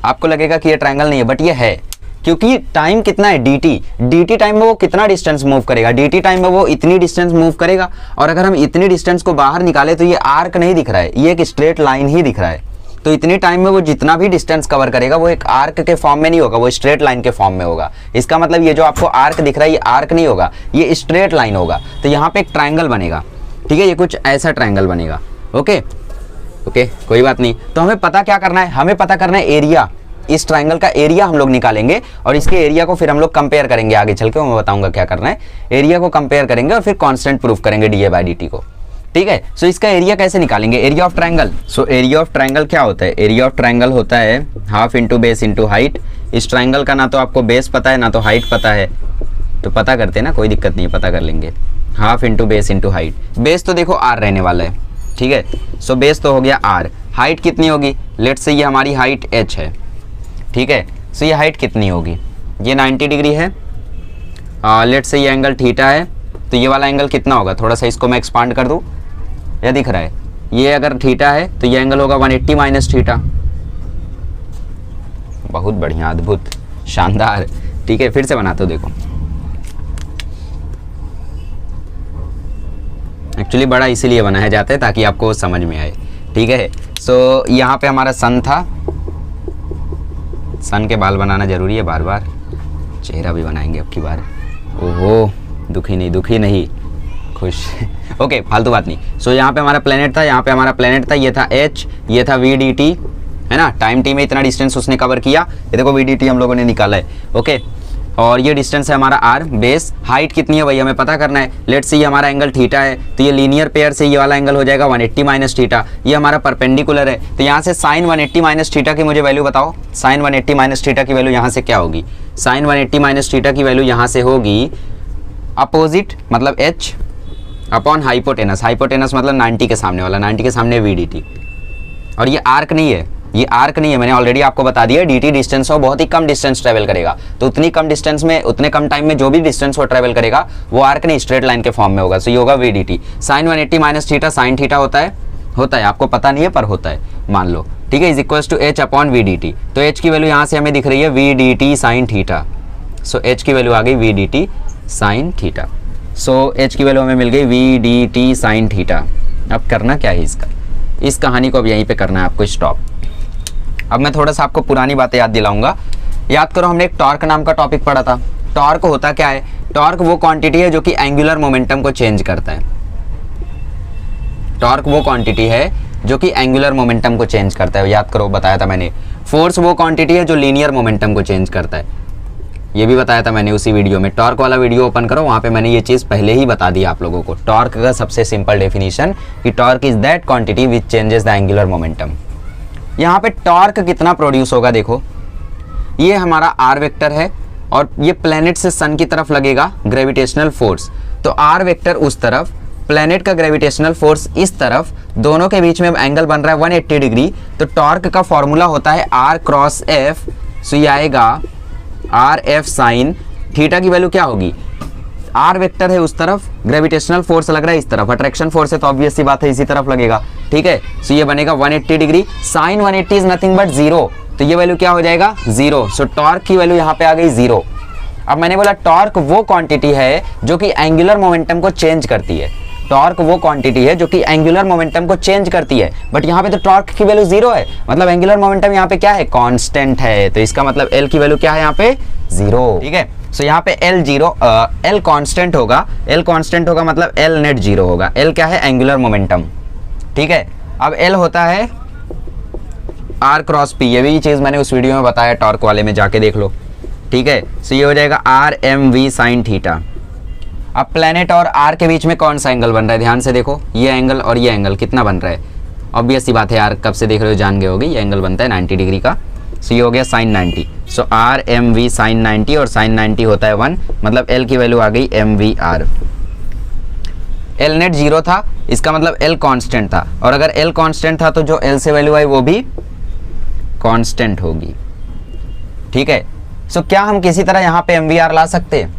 आपको लगेगा कि ये ट्रायंगल नहीं है, बट ये है, क्योंकि टाइम कितना है dt टाइम में वो कितना डिस्टेंस मूव करेगा, dt टाइम में वो इतनी डिस्टेंस मूव करेगा। और अगर हम इतनी डिस्टेंस को बाहर निकाले तो ये आर्क नहीं दिख रहा है, ये एक स्ट्रेट लाइन ही दिख रहा है। तो इतनी टाइम में वो जितना भी डिस्टेंस कवर करेगा वो एक आर्क के फॉर्म में नहीं होगा, वो स्ट्रेट लाइन के फॉर्म में होगा। इसका मतलब ये जो आपको आर्क दिख रहा है ये आर्क नहीं होगा, ये स्ट्रेट लाइन होगा। तो यहाँ पे एक ट्रायंगल बनेगा, ठीक है, ये कुछ ऐसा ट्रायंगल बनेगा। ओके ओके कोई बात नहीं। तो हमें पता क्या करना है, हमें पता करना है एरिया, इस ट्रायंगल का एरिया हम लोग निकालेंगे और इसके एरिया को फिर हम लोग कंपेयर करेंगे, आगे चल के मैं बताऊंगा क्या करना है। एरिया को कंपेयर करेंगे और फिर कांस्टेंट प्रूफ करेंगे D A by D T को, ठीक है। सो इसका एरिया कैसे निकालेंगे, area of triangle. So area of triangle क्या होता है, एरिया ऑफ ट्रायंगल होता है half into base into height. इस ट्रायंगल का ना तो आपको बेस पता है ना तो हाइट पता है, तो पता करते हैं ना, कोई दिक्कत नहीं है, पता कर लेंगे। Half into base into height, base तो देखो आर रहने वाला है, ठीक है। सो बेस तो हो गया आर, हाइट कितनी होगी, लेट्स से ये हमारी हाइट एच है, ठीक है। सो ये हाइट कितनी होगी, ये 90 डिग्री है, लेट्स से ये एंगल थीटा है, तो ये वाला एंगल कितना होगा, थोड़ा सा इसको मैं एक्सपांड कर दूं, यह दिख रहा है, ये अगर थीटा है तो ये एंगल होगा 180 माइनस थीटा। बहुत बढ़िया, अद्भुत, शानदार, ठीक है। फिर से बनाते हो, देखो एक्चुअली बड़ा इसीलिए बनाया जाता है ताकि आपको समझ में आए, ठीक है। सो यहाँ पे हमारा सन था, सन के बाल बनाना जरूरी है, बार बार चेहरा भी बनाएंगे अब की बार। ओहो, दुखी नहीं खुश ओके फालतू बात नहीं। सो यहाँ पे हमारा प्लेनेट था, यहाँ पे हमारा प्लेनेट था, ये था एच, ये था वी डी टी, है ना, टाइम टी में इतना डिस्टेंस उसने कवर किया, ये देखो वी डी टी हम लोगों ने निकाला है, ओके। और ये डिस्टेंस है हमारा आर, बेस, हाइट कितनी है भाई हमें पता करना है। लेट्स से ये हमारा एंगल थीटा है, तो ये लीनियर पेयर से ये वाला एंगल हो जाएगा 180 माइनस थीटा, ये हमारा परपेंडिकुलर है, तो यहाँ से साइन 180 माइनस थीटा की मुझे वैल्यू बताओ, साइन 180 माइनस थीटा की वैल्यू यहाँ से क्या होगी, साइन 180 माइनस थीटा की वैल्यू यहाँ से होगी अपोजिट, मतलब एच अपॉन हाइपोटेनस, हाइपोटेनस मतलब 90 के सामने वाला, 90 के सामने वी डी टी। और ये आर्क नहीं है, ये आर्क नहीं है, मैंने ऑलरेडी आपको बता दिया, dt डिस्टेंस हो, बहुत ही कम डिस्टेंस ट्रेवल करेगा, तो उतनी कम डिस्टेंस में उतने कम टाइम में जो भी डिस्टेंस वो ट्रेवल करेगा वो आर्क नहीं, स्ट्रेट लाइन के फॉर्म में होगा। सो ये होगा V D T, sine 180 minus theta, sine theta होता है, आपको पता नहीं है पर होता है, मान लो, ठीक है, is equal to H upon V D T. तो एच की वैल्यू यहाँ से हमें दिख रही है V D T sine theta, so H की वैल्यू आ गई V D T sine theta, so H की वैल्यू हमें मिल गई V D T sine theta. अब करना क्या है इसका, इस कहानी को अब यहीं पे करना है आपको स्टॉप। अब मैं थोड़ा सा आपको पुरानी बातें याद दिलाऊंगा। याद करो हमने एक टॉर्क नाम का टॉपिक पढ़ा था। टॉर्क होता क्या है, टॉर्क वो क्वांटिटी है जो कि एंगुलर मोमेंटम को चेंज करता है। टॉर्क वो क्वांटिटी है जो कि एंगुलर मोमेंटम को चेंज करता है, याद करो बताया था मैंने। फोर्स वो क्वांटिटी है जो लीनियर मोमेंटम को चेंज करता है, ये भी बताया था मैंने उसी वीडियो में। टॉर्क वाला वीडियो ओपन करो, वहाँ पे मैंने ये चीज़ पहले ही बता दी आप लोगों को। टॉर्क का सबसे सिंपल डेफिनेशन कि torque is that quantity which changes the angular momentum. यहाँ पे टॉर्क कितना प्रोड्यूस होगा, देखो ये हमारा आर वेक्टर है और ये प्लेनेट से सन की तरफ लगेगा ग्रेविटेशनल फोर्स, तो आर वेक्टर उस तरफ, प्लेनेट का ग्रेविटेशनल फोर्स इस तरफ, दोनों के बीच में एंगल बन रहा है 180 डिग्री। तो टॉर्क का फॉर्मूला होता है आर क्रॉस एफ, सो ये आएगा आर एफ साइन थीटा की वैल्यू क्या होगी, आर वेक्टर है उस तरफ, ग्रेविटेशनल फोर्स लग रहा है इस तरफ, अट्रैक्शन फोर्स है तो ऑब्वियस सी बात है इसी तरफ लगेगा, ठीक है। सो ये बनेगा 180 degree, sine 180 is nothing but 0, तो ये वैल्यू क्या हो जाएगा 0। सो टॉर्क की वैल्यू यहाँ पे आ गई 0। अब मैंने बोला टॉर्क वो क्वांटिटी है जो कि एंगुलर मोमेंटम को चेंज करती है, टॉर्क वो क्वांटिटी है जो कि एंगुलर मोमेंटम को चेंज करती है, बट यहाँ पे तो टॉर्क की वैल्यू 0 है, मतलब एंगुलर मोमेंटम यहाँ पे क्या है, कांस्टेंट है, तो इसका मतलब L की वैल्यू क्या है यहाँ पे 0, ठीक है। सो यहाँ पे L कांस्टेंट होगा, L कांस्टेंट होगा मतलब L नेट 0 होगा। L क्या है, एंगुलर मोमेंटम, ठीक है। अब L होता है आर क्रॉस पी, ये भी चीज़ मैंने उस वीडियो में बताया टॉर्क वाले में, जाके देख लो, ठीक है। सो ये हो जाएगा R M V sine theta. अब प्लेनेट और आर के बीच में कौन सा एंगल बन रहा है, ध्यान से देखो, ये एंगल और ये एंगल कितना बन रहा है, ऑब्वियस सी बात है यार, कब से देख रहे हो जान गए होगे, ये एंगल बनता है 90 डिग्री का। सो ये हो गया sine 90। So R M V sine 90 और साइन 90 होता है 1, मतलब एल की वैल्यू आ गई M V R. L net 0 था, इसका मतलब एल कांस्टेंट था, और अगर एल कांस्टेंट था तो जो एल से वैल्यू आई वो भी कांस्टेंट होगी, ठीक है। सो क्या हम किसी तरह यहाँ पे एम वी आर ला सकते हैं?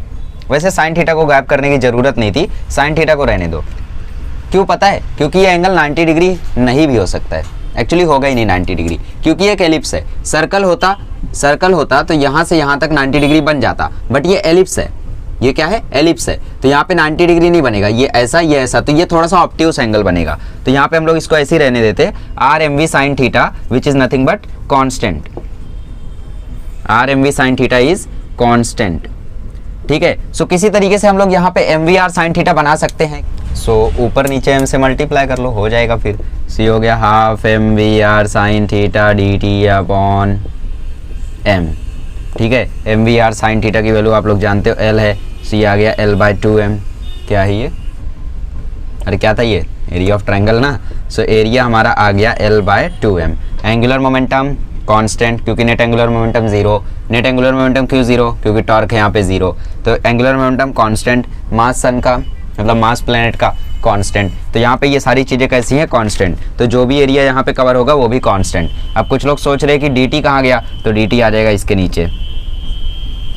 वैसे साइन थीटा को गायब करने की जरूरत नहीं थी, साइन थीटा को रहने दो। क्यों पता है? क्योंकि ये एंगल 90 डिग्री नहीं भी हो सकता है, एक्चुअली होगा ही नहीं 90 डिग्री, क्योंकि ये एक एलिप्स है। सर्कल होता तो यहाँ से यहाँ तक 90 डिग्री बन जाता, बट ये एलिप्स है, ये क्या है, एलिप्स है, तो यहाँ पे 90 डिग्री नहीं बनेगा, ये ऐसा, तो ये थोड़ा सा ऑब्ट्यूस एंगल बनेगा। तो यहाँ पे हम लोग इसको ऐसे ही रहने देते, R M V sine theta which is nothing but constant, R M V sine theta is constant, ठीक है। सो किसी तरीके से हम लोग यहाँ पे M V R sine theta बना सकते हैं। सो ऊपर नीचे एम से मल्टीप्लाई कर लो, हो जाएगा फिर। सी हो गया half M V R sine theta D T upon M, ठीक है। M V R sine theta की वैल्यू आप लोग जानते हो एल है, सी आ गया एल बाई 2m। क्या है ये, अरे क्या था ये, एरिया ऑफ ट्रायंगल ना। सो एरिया हमारा आ गया L by 2m। Angular momentum constant, क्योंकि net angular momentum 0, net angular momentum क्यों 0, क्योंकि टॉर्क है यहाँ पे 0, तो angular momentum constant, mass sun का मतलब मास प्लेनेट का कांस्टेंट, तो यहाँ पे ये सारी चीज़ें कैसी हैं, कांस्टेंट, तो जो भी एरिया यहाँ पे कवर होगा वो भी कांस्टेंट। अब कुछ लोग सोच रहे हैं कि dt कहाँ गया, तो dt आ जाएगा इसके नीचे,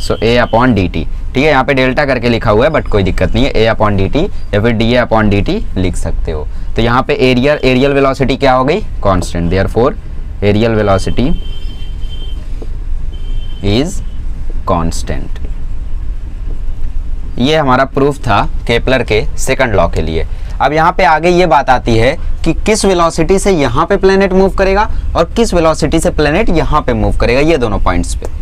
सो a अपॉन dt, ठीक है। यहाँ पे डेल्टा करके लिखा हुआ है बट कोई दिक्कत नहीं है, a अपॉन dt या फिर da अपॉन dt लिख सकते हो। तो यहाँ पे एरियल वेलोसिटी क्या हो गई, constant, therefore aerial velocity is constant. ये हमारा प्रूफ था केपलर के सेकंड लॉ के लिए। अब यहाँ पे आगे ये बात आती है कि किस वेलोसिटी से यहाँ पे प्लेनेट मूव करेगा और किस वेलोसिटी से प्लेनेट यहाँ पे मूव करेगा, ये दोनों पॉइंट्स पे।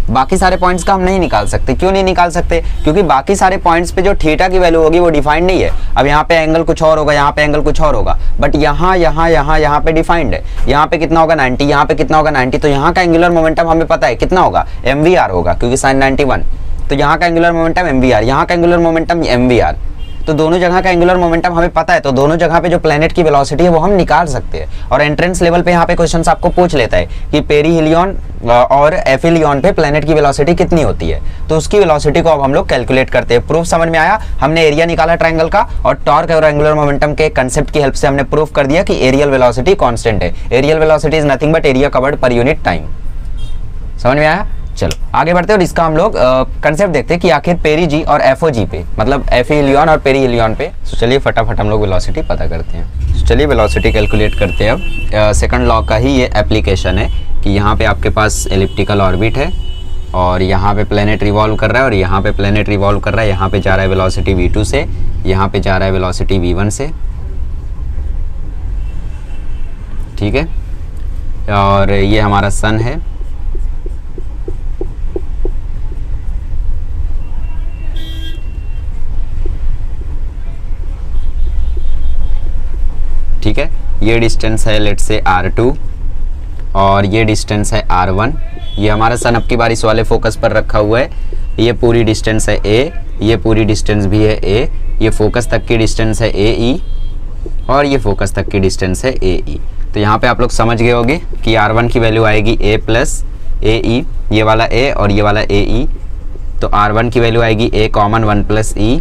बाकी सारे पॉइंट्स का हम नहीं निकाल सकते। क्यों नहीं निकाल सकते? क्योंकि बाकी सारे पॉइंट्स पे जो थीटा की वैल्यू होगी वो डिफाइंड नहीं है। अब यहाँ पे एंगल कुछ और होगा, यहाँ पे एंगल कुछ और होगा, बट यहाँ पे डिफाइंड है। यहाँ पे कितना होगा 90, यहाँ पे कितना होगा 90, तो यहाँ का एंगुलर मोमेंटम हमें पता है कितना होगा, mvr होगा, क्योंकि sin 91, तो यहाँ का एंगुलर मोमेंटम mvr, यहाँ का एंगुलर मोमेंटम mvr, तो दोनों जगह का एंगुलर मोमेंटम हमें पता है, तो दोनों जगह पे जो प्लेनेट की वेलोसिटी है वो हम निकाल सकते हैं। और एंट्रेंस लेवल पे यहाँ पे क्वेश्चंस आपको पूछ लेता है कि पेरीहिलियन और एफिलियन पे प्लेनेट की वेलोसिटी कितनी होती है, तो उसकी वेलोसिटी को अब हम लोग कैलकुलेट करते हैं। प्रूफ समझ में आया? हमने एरिया निकाला ट्रायंगल का और टॉर्क और एंगुलर मोमेंटम के कंसेप्ट की हेल्प से हमने प्रूफ कर दिया कि एरियल वेलोसिटी कांस्टेंट है। Areal velocity is nothing but area covered per unit time. समझ में आया? चलो आगे बढ़ते हैं और इसका हम लोग कंसेप्ट देखते हैं कि आखिर पेरी जी और एफओ जी पे, मतलब एफिलियन और पेरीहिलियन पे। तो चलिए फटाफट हम लोग वेलोसिटी पता करते हैं। तो चलिए वेलोसिटी कैलकुलेट करते हैं। अब सेकंड लॉ का ही ये एप्लीकेशन है कि यहाँ पे आपके पास एलिप्टिकल ऑर्बिट है और यहाँ पे प्लेनेट रिवॉल्व कर रहा है और यहाँ पे प्लेनेट रिवॉल्व कर रहा है। यहाँ पे जा रहा है वेलोसिटी v2 से, यहाँ पे जा रहा है वेलोसिटी v1 से, ठीक है। और ये हमारा सन है, ठीक है। ये डिस्टेंस है लेट्स से r2 और ये डिस्टेंस है r1। ये हमारा सन अब की बार इस वाले फोकस पर रखा हुआ है। ये पूरी डिस्टेंस है a, ये पूरी डिस्टेंस भी है a, ये फोकस तक की डिस्टेंस है ae और ये फोकस तक की डिस्टेंस है ae। तो यहाँ पे आप लोग समझ गए होंगे कि r1 की वैल्यू आएगी a प्लस ae, ये वाला a और ये वाला ae, तो r1 की वैल्यू आएगी a कॉमन 1 प्लस e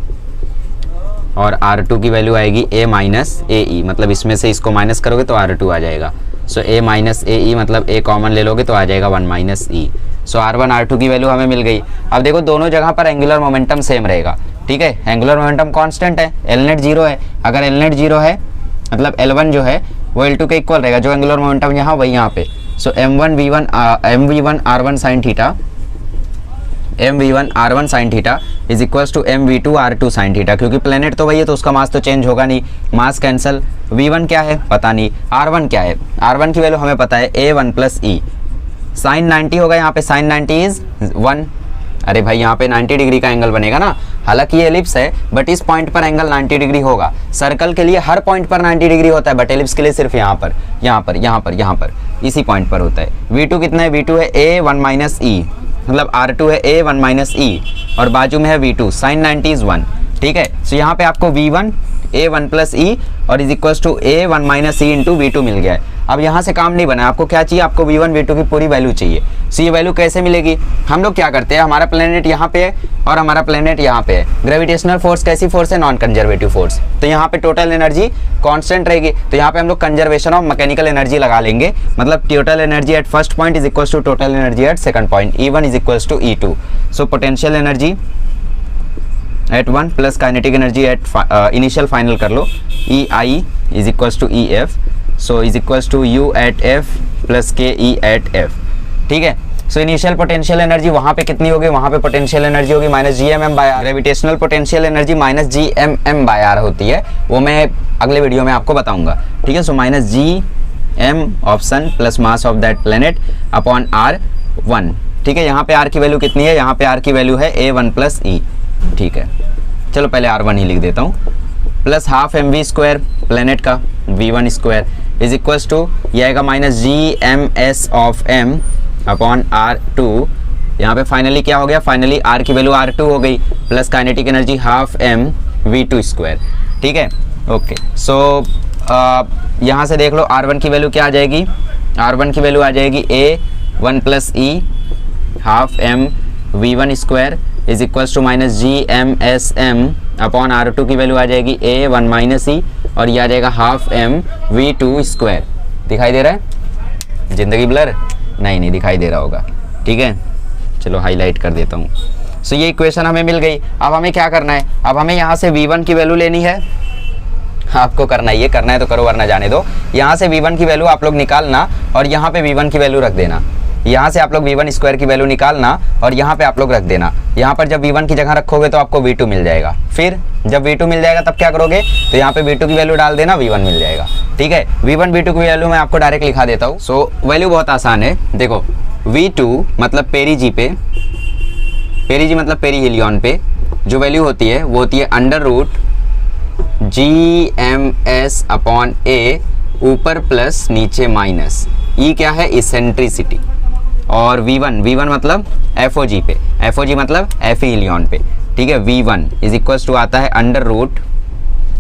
और r2 की वैल्यू आएगी a माइनस ae, मतलब इसमें से इसको माइनस करोगे तो r2 आ जाएगा। सो a माइनस ae मतलब a कॉमन ले लोगे तो आ जाएगा 1 माइनस e। सो r1 r2 की वैल्यू हमें मिल गई। अब देखो दोनों जगह पर एंगुलर मोमेंटम सेम रहेगा, ठीक है। एंगुलर मोमेंटम कांस्टेंट है, एल नेट 0 है। अगर एल नेट 0 है मतलब L1 जो है वो L2 के इक्वल रहेगा, जो एंगुलर मोमेंटम यहाँ वही यहाँ पे। So mv1 r1 sine theta, mv1 r1 sine theta is equals to mv2 r2 sine theta, क्योंकि प्लेनेट तो वही है तो उसका मास तो चेंज होगा नहीं, मास कैंसल। v1 क्या है पता नहीं, r1 क्या है, r1 की वैल्यू हमें पता है a1 प्लस e। साइन 90 होगा यहाँ पे, साइन 90 इज 1। अरे भाई यहाँ पे 90 डिग्री का एंगल बनेगा ना, हालांकि ये एलिप्स है बट इस पॉइंट पर एंगल 90 डिग्री होगा। सर्कल के लिए हर पॉइंट पर 90 डिग्री होता है बट एलिप्स के लिए सिर्फ यहाँ पर, यहाँ पर, यहाँ पर, यहाँ पर। इसी पॉइंट पर होता है। V2 कितना है, V2 है A1 माइनस ई, मतलब R2 है A1 माइनस ई और बाजू में है V2, साइन 90 इज 1, ठीक है। सो यहाँ पे आपको V1 A1 प्लस ई और is equals to A1 minus E into V2 मिल गया है। अब यहाँ से काम नहीं बना, आपको क्या चाहिए, आपको V1 V2 की पूरी वैल्यू चाहिए। सो ये वैल्यू कैसे मिलेगी, हम लोग क्या करते हैं, हमारा प्लेनेट यहाँ पे है और हमारा प्लेनेट यहाँ पे है। ग्रेविटेशनल फोर्स कैसी फोर्स है, नॉन कंजर्वेटिव फोर्स, तो यहाँ पे टोटल एनर्जी कांस्टेंट रहेगी, तो यहाँ पे हम लोग कंजर्वेशन ऑफ मैकेनिकल एनर्जी लगा लेंगे, मतलब total energy at first point is equals to total energy at second point, E1 is equals to E2। So potential energy at 1 plus kinetic energy at initial final कर लो, EI is equals to EF, so is equals to U at F plus KE at F, ठीक है। So initial potential energy वहाँ पे कितनी होगी, वहाँ पे पोटेंशियल एनर्जी होगी minus GMM/R, gravitational potential energy minus GMM/R होती है, वो मैं अगले वीडियो में आपको बताऊंगा, ठीक है। So minus GM of sun plus mass of that planet upon R1, ठीक है। यहाँ पे R की वैल्यू कितनी है, यहाँ पे R की वैल्यू है A1 प्लस ई, ठीक है। चलो पहले R1 ही लिख देता हूँ, plus half mv square planet का V1 square is equals to ये आएगा minus GMS of M upon R2। यहाँ पे फाइनली क्या हो गया, फाइनली R की वैल्यू R2 हो गई plus kinetic energy half M V2 square, ठीक है। ओके, सो यहाँ से देख लो R1 की वैल्यू क्या आ जाएगी, R1 की वैल्यू आ जाएगी A1 plus E half M V1 square is equals to minus GMSM upon R2 की वैल्यू आ जाएगी A1 माइनस ई और ये आ जाएगा हाफ M V2 स्क्वायर। दिखाई दे रहा है, जिंदगी ब्लर नहीं दिखाई दे रहा होगा, ठीक है। चलो हाईलाइट कर देता हूँ। सो ये इक्वेशन हमें मिल गई। अब हमें क्या करना है, अब हमें यहाँ से V1 की वैल्यू लेनी है, आपको करना ही है, करना है तो करो वरना जाने दो। यहाँ से V1 की वैल्यू आप लोग निकालना और यहाँ पे V1 की वैल्यू रख देना, यहाँ से आप लोग V1 स्क्वायर की वैल्यू निकालना और यहाँ पे आप लोग रख देना। यहाँ पर जब V1 की जगह रखोगे तो आपको V2 मिल जाएगा, फिर जब V2 मिल जाएगा तब क्या करोगे, तो यहाँ पे V2 की वैल्यू डाल देना, V1 मिल जाएगा, ठीक है। V1 V2 की वैल्यू मैं आपको डायरेक्ट लिखा देता हूँ। सो वैल्यू बहुत आसान है, देखो V2 मतलब पेरीजी पे, पेरीजी मतलब पेरीहिलियन पे जो वैल्यू होती है वो होती है under root GMS upon A ऊपर प्लस नीचे माइनस, ई क्या है, इसेंट्रिसिटी, और V1 मतलब FOG पे, FOG मतलब एफिलियन पे, ठीक है। V1 इज इक्वल्स टू आता है under root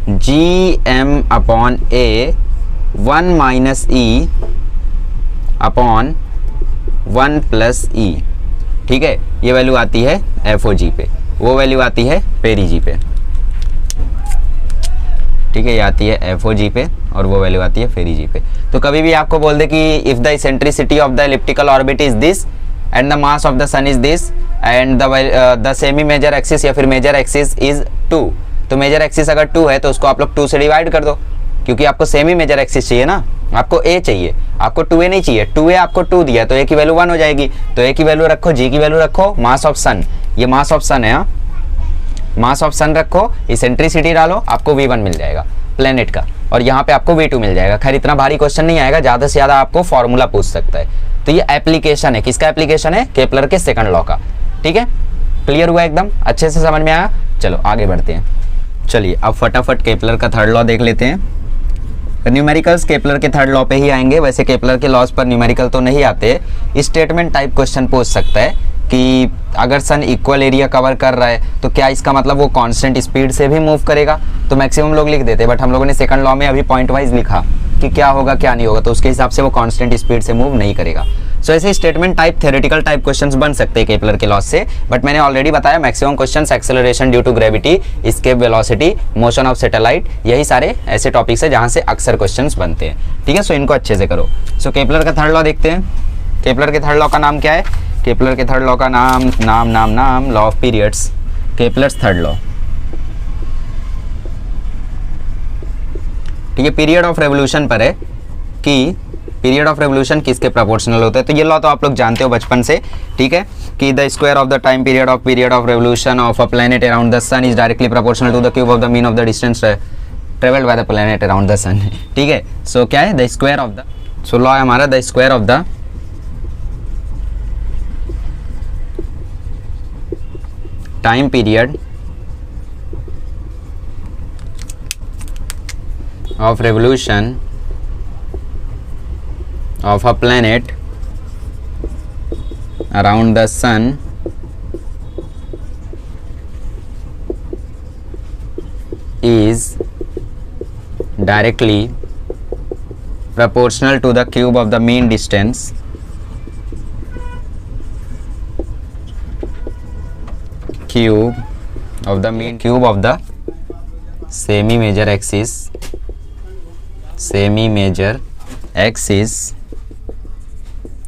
GM upon A 1 minus E upon 1 plus E, ठीक है। ये वैल्यू आती है FOG पे, वो वैल्यू आती है पेरीजी पे, ठीक है। ये आती है FOG पे और वो वैल्यू आती है फेरीजी पे। तो कभी भी आपको बोल दे कि if the eccentricity of the elliptical orbit is this and the mass of the sun is this and the semi major axis या फिर मेजर एक्सिस इज 2, तो मेजर एक्सिस अगर 2 है तो उसको आप लोग 2 से डिवाइड कर दो, क्योंकि आपको सेमी मेजर एक्सिस चाहिए ना, आपको A चाहिए, आपको 2A नहीं चाहिए। 2A आपको 2 दिया तो A की वैल्यू 1 हो जाएगी, तो A की वैल्यू रखो, G की वैल्यू रखो, मास ऑफ सन, ये मास ऑफ सन है, हाँ मास ऑफ सन रखो, इसेंट्रिसिटी डालो, आपको V1 मिल जाएगा प्लेनेट का और यहाँ पे आपको V2 मिल जाएगा। खैर इतना भारी क्वेश्चन नहीं आएगा, ज़्यादा से ज़्यादा आपको फॉर्मूला पूछ सकता है। तो ये एप्लीकेशन है, किसका एप्लीकेशन है, केपलर के सेकंड लॉ का, ठीक है। क्लियर हुआ, एकदम अच्छे से समझ में आया। चलो आगे बढ़ते हैं। चलिए अब फटाफट केपलर का थर्ड लॉ देख लेते हैं। न्यूमेरिकल्स केपलर के थर्ड लॉ पे ही आएंगे, वैसे केपलर के लॉज पर न्यूमेरिकल तो नहीं आते। स्टेटमेंट टाइप क्वेश्चन पूछ सकता है कि अगर सन इक्वल एरिया कवर कर रहा है तो क्या इसका मतलब वो कांस्टेंट स्पीड से भी मूव करेगा, तो मैक्सिमम लोग लिख देते हैं, बट हम लोगों ने सेकंड लॉ में अभी पॉइंट वाइज लिखा कि क्या होगा क्या नहीं होगा, तो उसके हिसाब से वो कांस्टेंट स्पीड से मूव नहीं करेगा। सो ऐसे statement type theoretical type questions बन सकते हैं केपलर के लॉज से, बट मैंने ऑलरेडी बताया maximum questions acceleration due to gravity, escape velocity, motion of satellite, यही सारे ऐसे टॉपिक्स है जहाँ से अक्सर क्वेश्चंस बनते हैं, ठीक है। सो इनको अच्छे से करो। सो केपलर का थर्ड लॉ देखते हैं। केपलर के थर्ड लॉ का नाम क्या है, केपलर के थर्ड लॉ का नाम law of periods, Kepler's third law, ठीक है। पीरियड ऑफ रेवोल्यूशन पर है कि पीरियड ऑफ रेवोल्यूशन किसके प्रोपोर्शनल होता है, तो ये लॉ तो आप लोग जानते हो बचपन से, ठीक है, कि the square of the time period of revolution of a planet around the sun is directly proportional to the cube of the mean of the distance travelled by the planet around the sun, ठीक है। So क्या है, the square of the, so law है हमारा the square of the time period of revolution of a planet around the sun is directly proportional to the cube of the mean distance cube of the semi major axis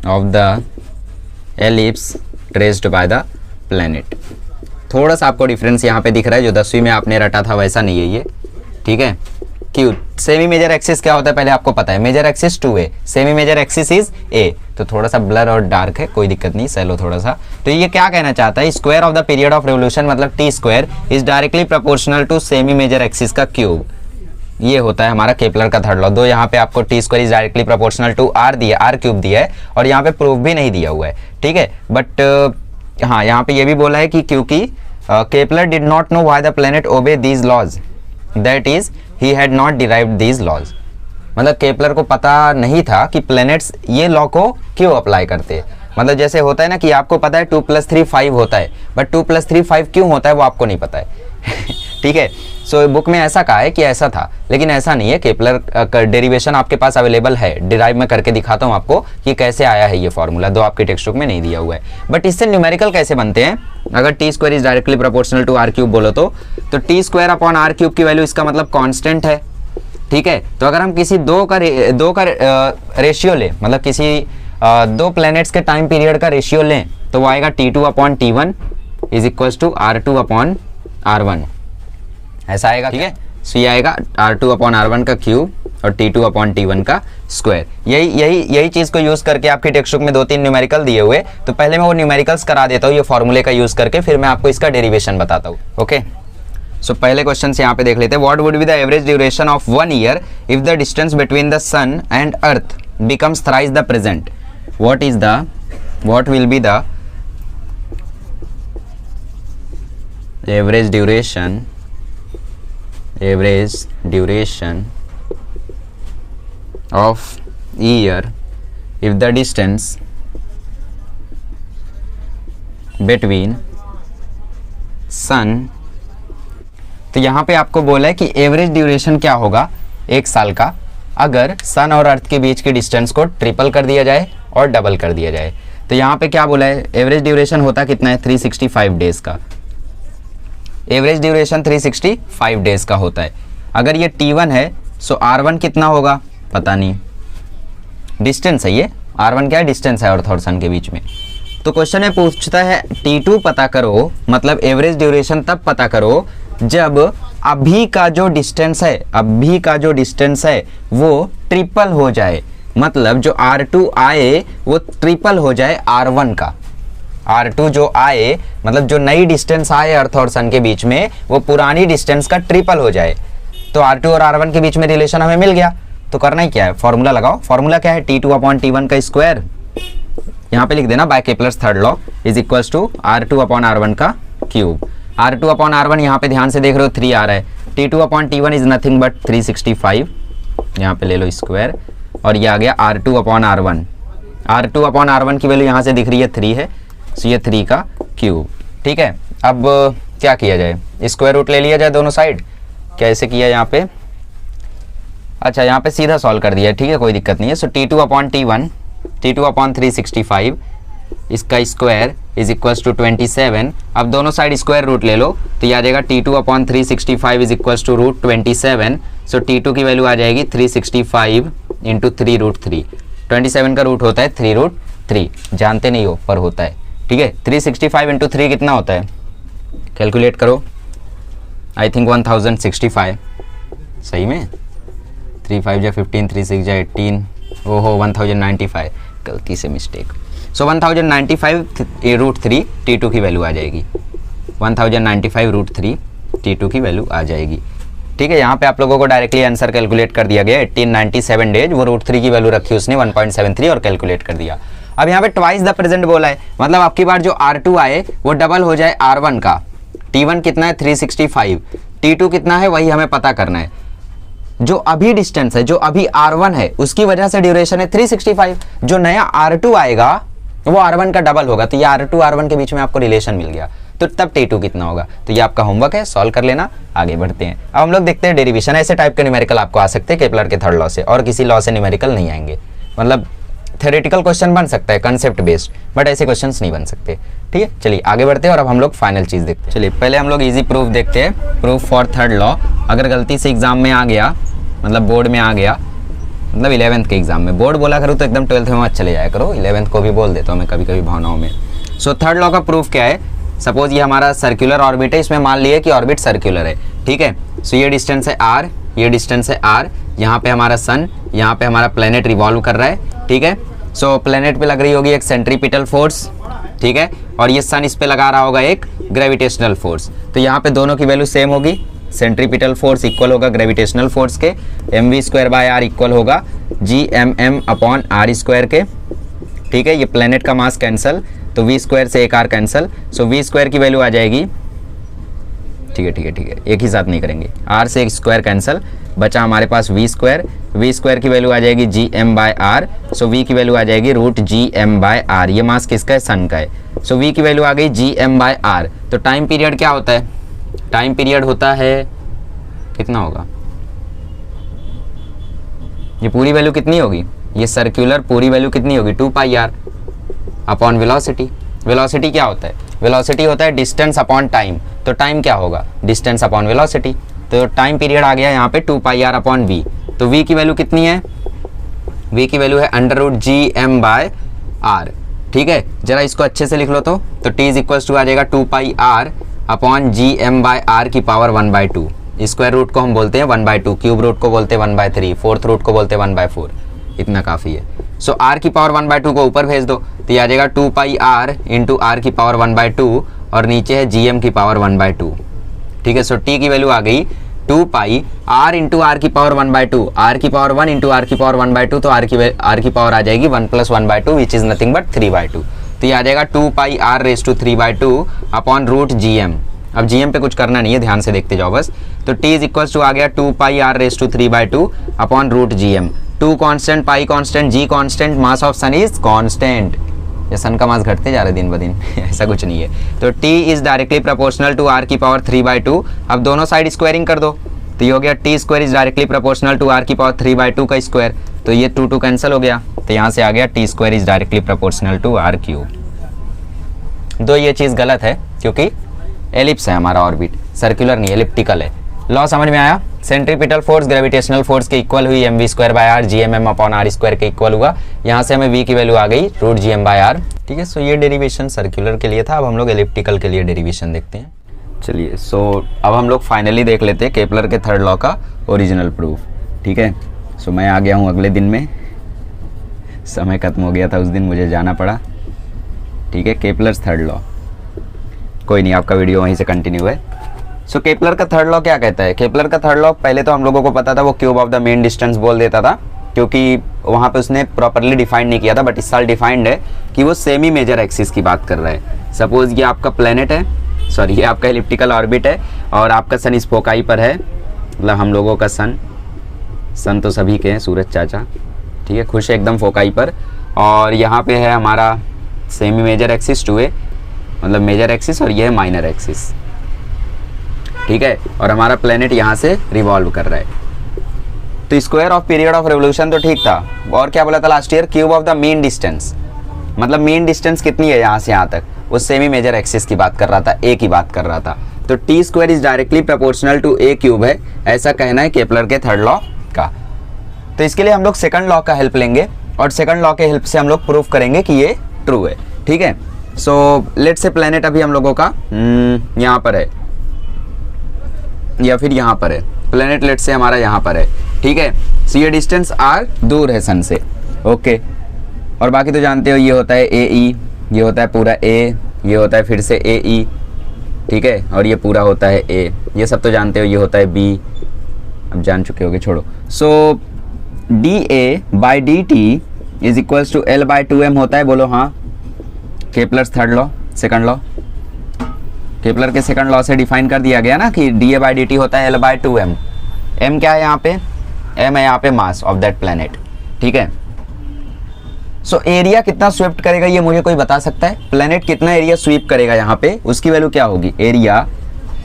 of the ellipse traced by the planet। थोड़ा सा आपको difference यहाँ पे दिख रहा है, जो 10वीं में आपने रटा था वैसा नहीं है ये, ठीक है। क्यों सेमी मेजर एक्सिस क्या होता है पहले आपको पता है, major axis 2a, semi major axis is a, तो थोड़ा सा ब्लर और डार्क है, कोई दिक्कत नहीं, सैलो थोड़ा सा। तो ये क्या कहना चाहता है, square of the period of revolution मतलब T square is directly proportional to semi major axis का क्यूब। ये होता है हमारा केपलर का थर्ड लॉ। दो यहाँ पे आपको T square is directly proportional to R दिया, आर क्यूब दिया है, और यहाँ पे प्रूफ भी नहीं दिया हुआ है, ठीक है। बट हाँ यहाँ पे ये भी बोला है कि क्योंकि Kepler did not know why the planet obey these laws, that is he had not derived these laws. मतलब केपलर को पता नहीं था कि प्लैनेट्स ये लॉ को क्यों अप्लाई करते हैं। मतलब जैसे होता है ना कि आपको पता है 2 + 3 5 होता है, बट 2 + 3 5 क्यों होता है वो आपको नहीं पता है ठीक है। सो बुक में ऐसा कहा है कि ऐसा था, लेकिन ऐसा नहीं है। केपलर का डेरिवेशन आपके पास अवेलेबल है, डिराइव में करके दिखाता हूँ आपको कि कैसे आया है ये फॉर्मूला, दो आपके टेक्स्ट बुक में नहीं दिया हुआ है। बट इससे न्यूमेरिकल कैसे बनते हैं, अगर T square is directly proportional to R cube बोलो तो T square upon R cube की वैल्यू इसका मतलब कांस्टेंट है, ठीक है। तो अगर हम किसी दो का रेशियो लें, मतलब किसी दो प्लैनेट्स के टाइम पीरियड का रेशियो लें, तो वो आएगा T2 upon T1 is equal to R2 upon R1, ऐसा आएगा, ठीक है। सो ये आएगा R2 अपॉन R1 का क्यूब और T2 अपॉन T1 का स्क्वायर। यही चीज को यूज करके आपके टेक्स्ट बुक में 2-3 न्यूमेरिकल दिए हुए, तो पहले मैं वो न्यूमेरिकल्स करा देता हूँ ये फॉर्मूले का यूज करके, फिर मैं आपको इसका डेरिवेशन बताता हूँ, ओके। सो पहले क्वेश्चन से यहाँ पे देख लेते हैं। What would be the average duration of 1 year if the distance between the sun and earth becomes thrice the present. what will be the average duration of year if the distance between sun। तो यहाँ पे आपको बोला है कि average duration क्या होगा एक साल का अगर सन और अर्थ के बीच के डिस्टेंस को ट्रिपल कर दिया जाए और डबल कर दिया जाए। तो यहाँ पे क्या बोला है, एवरेज ड्यूरेशन होता कितना है 365 डेज का, एवरेज ड्यूरेशन 365 डेज का होता है। अगर ये T1 है सो R1 कितना होगा पता नहीं, डिस्टेंस है ये, R1 क्या है, डिस्टेंस है अर्थ और सन के बीच में। तो क्वेश्चन में पूछता है T2 पता करो, मतलब एवरेज ड्यूरेशन तब पता करो जब अभी का जो डिस्टेंस है वो ट्रिपल हो जाए, मतलब जो R2 आए वो ट्रिपल हो जाए R1 का। R2 जो आए मतलब जो नई डिस्टेंस आए अर्थ और सन के बीच में वो पुरानी डिस्टेंस का ट्रिपल हो जाए। तो R2 और R1 के बीच में रिलेशन हमें मिल गया, तो करना ही क्या है, फॉर्मूला लगाओ। फॉर्मूला क्या है, T2 अपॉन T1 का स्क्वायर, यहाँ पे लिख देना by Kepler's third law is equals to R2 upon R1 का क्यूब। R2 अपॉन R1 यहाँ पे ध्यान से देख रहे हो 3 आ रहा है, T2 upon T1 is nothing but 365, यहाँ पे ले लो स्क्वायर, और ये आ गया R2 upon R1। R2 upon R1 की वैल्यू यहाँ से दिख रही है 3 है, सो ये 3 का क्यूब, ठीक है। अब क्या किया जाए, स्क्वायर रूट ले लिया जाए दोनों साइड, कैसे किया यहाँ पे, अच्छा यहाँ पे सीधा सॉल्व कर दिया, ठीक है, कोई दिक्कत नहीं है। सो T2 upon T1, T2 upon 365 इसका स्क्वायर इज इक्वल्स टू 27। अब दोनों साइड स्क्वायर रूट ले लो तो ये आ जाएगा T2 upon 365 is equals to root 27। So T2 की वैल्यू आ जाएगी 365 इंटू 3√3। 27 का रूट होता है 3√3, जानते नहीं हो पर होता है, ठीक है। 365 इंटू 3 कितना होता है, कैलकुलेट करो, आई थिंक 1065, सही में 3 5 जा 15, 3 6 जा 18, ओहो 1095, गलती से मिस्टेक। सो 1095√3 T2 की वैल्यू आ जाएगी, 1095√3 T2 की वैल्यू आ जाएगी, ठीक है। यहाँ पे आप लोगों को डायरेक्टली आंसर कैलकुलेट कर दिया गया, 1897 डेज, वो √3 की वैल्यू रखी उसने 1.73 और कैलकुलेट कर दिया। अब यहाँ पे ट्वाइस द प्रेजेंट बोला है, मतलब आपकी बार जो R2 आए वो डबल हो जाए R1 का। T1 कितना है 365, T2 कितना है वही हमें पता करना है। जो अभी डिस्टेंस है, जो अभी R1 है, उसकी वजह से ड्यूरेशन है 365। जो नया R2 आएगा वो R1 का डबल होगा, तो ये R2 R1 के बीच में आपको रिलेशन मिल गया, तो तब T2 कितना होगा। तो ये आपका होमवर्क है, सॉल्व कर लेना। आगे बढ़ते हैं, अब हम लोग देखते हैं डेरिवेशन। ऐसे टाइप के न्यूमेरिकल आपको आ सकते हैं केपलर के थर्ड लॉ से, और किसी लॉ से न्यूमेरिकल नहीं आएंगे। मतलब थ्योरेटिकल क्वेश्चन बन सकता है कंसेप्ट बेस्ड, बट ऐसे क्वेश्चंस नहीं बन सकते। ठीक है, चलिए आगे बढ़ते हैं और अब हम लोग फाइनल चीज देखते हैं। चलिए पहले हम लोग इजी प्रूफ देखते हैं, प्रूफ फॉर थर्ड लॉ। अगर गलती से एग्जाम में आ गया, मतलब बोर्ड में आ गया, मतलब 11th के एग्जाम में, बोर्ड बोला करूँ तो एकदम 12th में मत चले जाया करो, 11th को भी बोल देता हूँ मैं कभी कभी भावनाओं में। सो थर्ड लॉ का प्रूफ क्या है, सपोज ये हमारा सर्कुलर ऑर्बिट है, इसमें मान लिया कि ऑर्बिट सर्कुलर है। ठीक है, सो ये डिस्टेंस है r, ये डिस्टेंस है r, यहाँ पे हमारा सन, यहाँ पे हमारा प्लेनेट रिवॉल्व कर रहा है। ठीक है, सो प्लेनेट पे लग रही होगी एक सेंट्रीपिटल फोर्स, ठीक है, और ये सन इस पे लगा रहा होगा एक ग्रेविटेशनल फोर्स। तो यहाँ पे दोनों की वैल्यू सेम होगी, सेंट्रीपिटल फोर्स इक्वल होगा ग्रेविटेशनल फोर्स के, mv²/r इक्वल होगा gmm/r² के। ठीक है, ये प्लेनेट का मास कैंसल, तो v² से एक r कैंसल, सो v² की वैल्यू आ जाएगी, ठीक है ठीक है ठीक है, एक ही साथ नहीं करेंगे, r से एक स्क्वायर कैंसल, बचा हमारे पास v² की वैल्यू आ जाएगी gm/r, सो v की वैल्यू आ जाएगी √gm/r। ये मास किसका है, सन का है, सो v की वैल्यू आ गई gm/r। तो टाइम पीरियड क्या होता है, टाइम पीरियड होता है कितना होगा, ये पूरी वैल्यू कितनी होगी, ये सर्कुलर पूरी वैल्यू कितनी होगी 2πr अपॉन वेलोसिटी। वेलोसिटी क्या होता है, वेलोसिटी होता है डिस्टेंस अपॉन टाइम, तो टाइम क्या होगा, डिस्टेंस अपॉन वेलोसिटी। तो टाइम पीरियड आ गया यहाँ पे 2πr अपॉन v, तो v की वैल्यू कितनी है, v की वैल्यू है √gm/r। ठीक है, जरा इसको अच्छे से लिख लो, तो t इज इक्वल्स टू आ जाएगा 2πr अपॉन gm/r की पावर 1/2। स्क्वायर रूट को हम बोलते हैं 1/2, क्यूब रूट को बोलते हैं 1/3, फोर्थ रूट को बोलते हैं 1/4, इतना काफ़ी है। सो r की पावर 1/2 को ऊपर भेज दो, तो ये आ जाएगा 2πr इंटू r की पावर 1/2, और नीचे है gm की पावर 1/2। ठीक है, सो t की वैल्यू आ गई 2πr इंटू r की पावर 1/2, r की पावर 1 इंटू r की पावर 1/2, तो r की पावर आ जाएगी 1 + 1/2 विच इज़ नथिंग बट 3/2। तो ये आ जाएगा 2πr⁵3/2 अपॉन √gm। अब gm पे कुछ करना नहीं है, ध्यान से देखते जाओ बस। तो t इज इक्वल्स टू आ गया 2πr⁵3/2 upon √gm। 2 constant, pi constant, g constant, mass of sun is constant. ये सन का मास घटते जा रहे दिन ब दिन ऐसा कुछ नहीं है। तो t is directly proportional to r की पावर 3/2। अब दोनों साइड स्क्वायरिंग कर दो, तो ये हो गया t² is directly proportional to r की पावर 3/2 का स्क्वायर, तो ये 2 कैंसिल हो गया, तो यहाँ से आ गया t² is directly proportional to r³। दो ये चीज़ गलत है क्योंकि एलिप्स है हमारा ऑर्बिट, सर्कुलर नहीं, एलिप्टिकल है। लॉ समझ में आया, सेंट्रीपिटल फोर्स ग्रेविटेशनल फोर्स के इक्वल हुई mv²/r, gmm/r² के इक्वल हुआ, यहाँ से हमें v की वैल्यू आ गई √gm/r। ठीक है, सो ये डेरिवेशन सर्कुलर के लिए था। अब हम लोग एलिप्टिकल के लिए डेरिवेशन देखते हैं। चलिए, सो अब हम लोग फाइनली देख लेते हैं केपलर के थर्ड लॉ का ओरिजिनल प्रूफ। ठीक है, सो मैं आ गया हूँ अगले दिन में, समय खत्म हो गया था उस दिन, मुझे जाना पड़ा। ठीक है, केपलर्स थर्ड लॉ, कोई नहीं, आपका वीडियो वहीं से कंटिन्यू है। सो केपलर का थर्ड लॉ क्या कहता है, केपलर का थर्ड लॉ पहले तो हम लोगों को पता था, वो cube of the main distance बोल देता था, क्योंकि वहाँ पे उसने प्रॉपरली डिफाइन नहीं किया था, बट इस साल डिफाइंड है कि वो सेमी मेजर एक्सिस की बात कर रहा है। सपोज ये आपका प्लेनेट है, सॉरी ये आपका एलिप्टिकल ऑर्बिट है, और आपका सन इस फोकाई पर है, मतलब हम लोगों का सन तो सभी के हैं, सूरज चाचा, ठीक है, खुश है एकदम फोकाई पर, और यहाँ पे है हमारा सेमी मेजर एक्सिस 2a, मतलब मेजर एक्सिस, और ये है माइनर एक्सिस। ठीक है, और हमारा प्लेनेट यहाँ से रिवॉल्व कर रहा है। तो square of period of revolution तो ठीक था, और क्या बोला था last year, cube of the mean distance, मतलब मीन डिस्टेंस कितनी है यहाँ से यहाँ तक, वो सेमी मेजर एक्सिस की बात कर रहा था, a की बात कर रहा था। तो t² is directly proportional to a³ है, ऐसा कहना है केपलर के थर्ड लॉ का। तो इसके लिए हम लोग सेकंड लॉ का हेल्प लेंगे, और सेकंड लॉ के हेल्प से हम लोग प्रूफ करेंगे कि ये ट्रू है। ठीक है, सो लेट से प्लेनेट अभी हम लोगों का यहाँ पर है, या फिर यहाँ पर है, प्लेनेट लेट से हमारा यहाँ पर है। ठीक है, सो ये डिस्टेंस r दूर है सन से, ओके, और बाकी तो जानते हो, ये होता है AE, ये होता है पूरा A, ये होता है फिर से AE, ठीक है, और ये पूरा होता है A, ये सब तो जानते हो, ये होता है B, अब जान चुके होगे, छोड़ो। सो dA/dt is equals to L/2m होता है, बोलो हाँ। Kepler's third law, second law, Kepler के सेकंड लॉ से डिफाइन कर दिया गया ना कि dA/dt होता है L/2m। m क्या है यहाँ पे, m है यहाँ पे मास ऑफ दैट प्लेनेट, ठीक है। सो एरिया कितना स्वीप करेगा ये मुझे कोई बता सकता है? प्लेनेट कितना एरिया स्वीप करेगा यहाँ पे, उसकी वैल्यू क्या होगी? Area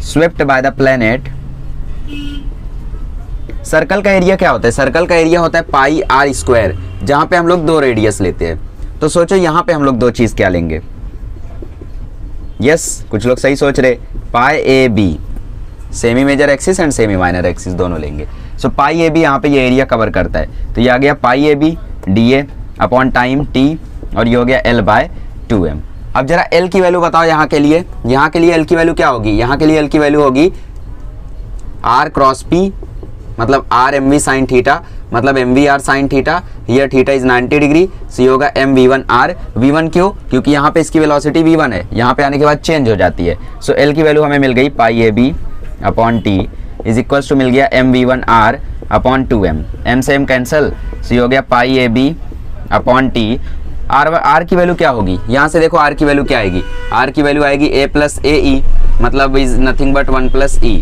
swept bye the planet. Circle का एरिया क्या होता है? सर्कल का एरिया होता है पाई आर स्क्वायर, जहां पे हम लोग 2 रेडियस लेते हैं। तो सोचो यहाँ पे हम लोग 2 चीज क्या लेंगे? यस, कुछ लोग सही सोच रहे, pi a b, semi major axis and semi minor axis दोनों लेंगे। सो पाई ए बी यहाँ पे ये एरिया कवर करता है, तो ये आ गया pi a b d a upon time t, और ये हो गया L बाय 2m। अब जरा L की वैल्यू बताओ यहाँ के लिए। यहाँ के लिए L की वैल्यू क्या होगी? यहाँ के लिए L की वैल्यू होगी R क्रॉस P, मतलब R mv साइन थीटा, मतलब mv r sine theta, here theta is 90 degree, so ये होगा mv1 r। v1 क्यों? क्योंकि यहाँ पे इसकी वेलोसिटी v1 है, यहाँ पे आने के बाद चेंज हो जाती है। सो L की वैल्यू हमें मिल गई pi a b upon t is equals to मिल गया mv1 r upon 2m, m से m कैंसल, सो ये हो गया pi a b upon t. R की वैल्यू क्या होगी? यहाँ से देखो आर की वैल्यू क्या आएगी? आर की वैल्यू आएगी ए प्लस ए ई, मतलब is nothing but 1 plus e.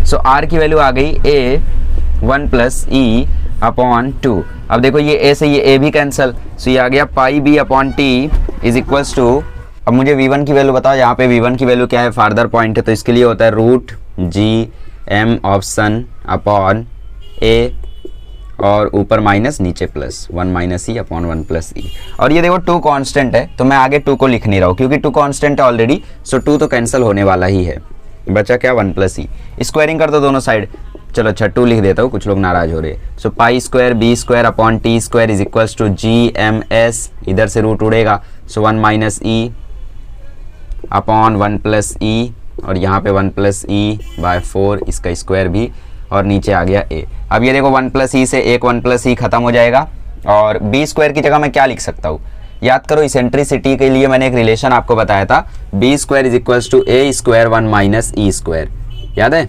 So R की वैल्यू आ गई ए 1 प्लस ई अपॉन 2। अब देखो ये ए से ये ए भी कैंसल, सो ये आ गया pi b upon t is equals to, अब मुझे v1 की वैल्यू बताओ। यहाँ पे v1 की वैल्यू क्या है? फार्दर पॉइंट है, तो इसके लिए होता है root g m option upon a, और ऊपर माइनस नीचे plus 1 minus e upon 1 plus ई। और ये देखो 2 कांस्टेंट है, तो मैं आगे 2 को लिख नहीं रहा हूँ क्योंकि 2 कांस्टेंट है ऑलरेडी, सो 2 तो कैंसिल होने वाला ही है, बचा क्या? 1 प्लस ई। स्क्वायरिंग कर दो दोनों साइड, चलो अच्छा 2 लिख देता हूँ, कुछ लोग नाराज हो रहे हैं। So pi square b square upon T square is equals to G M s, इधर से रूट उड़ेगा, so 1 minus e upon 1 plus ई, और यहाँ पे 1 प्लस ई बाय 4, इसका स्क्वायर भी, और नीचे आ गया ए। अब ये देखो 1 प्लस ई से एक 1 प्लस ई खत्म हो जाएगा, और बी स्क्वायर की जगह मैं क्या लिख सकता हूँ? याद करो, इसेंट्रिसिटी के लिए मैंने एक रिलेशन आपको बताया था, b square is equals to A square 1 minus e square, याद है?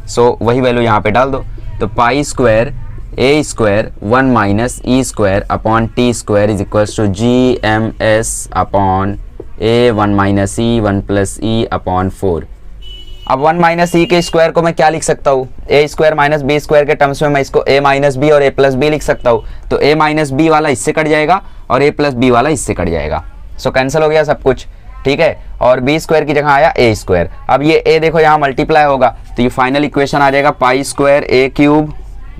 सो वही वैल्यू यहाँ पे डाल दो, तो pi square a square 1 minus e square upon T square is equals to G M S upon a 1 minus e 1 plus e upon 4। अब 1 minus ई के स्क्वायर को मैं क्या लिख सकता हूँ? ए स्क्वायर माइनस बी स्क्वायर के टर्म्स में मैं इसको ए माइनस बी और ए प्लस बी लिख सकता हूँ, तो ए माइनस बी वाला इससे कट जाएगा और ए प्लस बी वाला इससे कट जाएगा, सो कैंसिल हो गया सब कुछ, ठीक है। और बी स्क्वायर की जगह आया ए स्क्वायर। अब ये ए देखो यहाँ मल्टीप्लाई होगा, तो ये फाइनल इक्वेशन आ जाएगा pi square a cube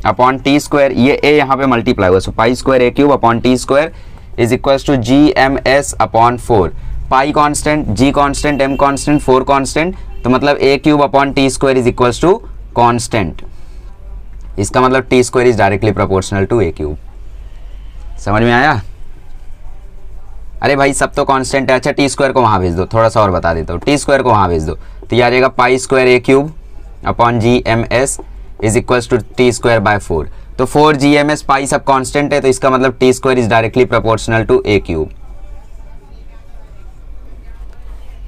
upon T square, ये ए यहाँ पे मल्टीप्लाई हुआ, so pi square a cube upon T square is equals to G M S upon 4। Pi constant, g constant, m constant, 4 constant, तो मतलब a cube upon T square is equals to constant. इसका मतलब T square is directly proportional to A cube. समझ में आया? अरे भाई सब तो कांस्टेंट है। अच्छा टी स्क्वायर को वहाँ भेज दो, थोड़ा सा और बता देता हूँ, टी स्क्वायर को वहाँ भेज दो, तो ये आ जाएगा pi square a cube upon G M S is equals to T square by 4। तो 4 जी एम एस पाई सब कांस्टेंट है, तो इसका मतलब T square is directly proportional to A cube.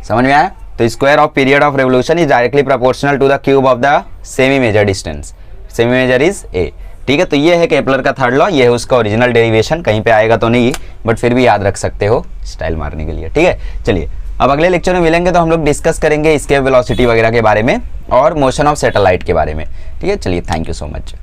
समझ में आया? तो square of period of revolution is directly proportional to the cube of the semi major distance, semi major is a, ठीक है। तो ये है केपलर का थर्ड लॉ, ये है उसका ओरिजिनल डेरिवेशन, कहीं पे आएगा तो नहीं, बट फिर भी याद रख सकते हो स्टाइल मारने के लिए, ठीक है। चलिए अब अगले लेक्चर में मिलेंगे तो हम लोग डिस्कस करेंगे इसके वेलोसिटी वगैरह के बारे में और मोशन ऑफ सैटेलाइट के बारे में, ठीक है। चलिए थैंक यू सो मच।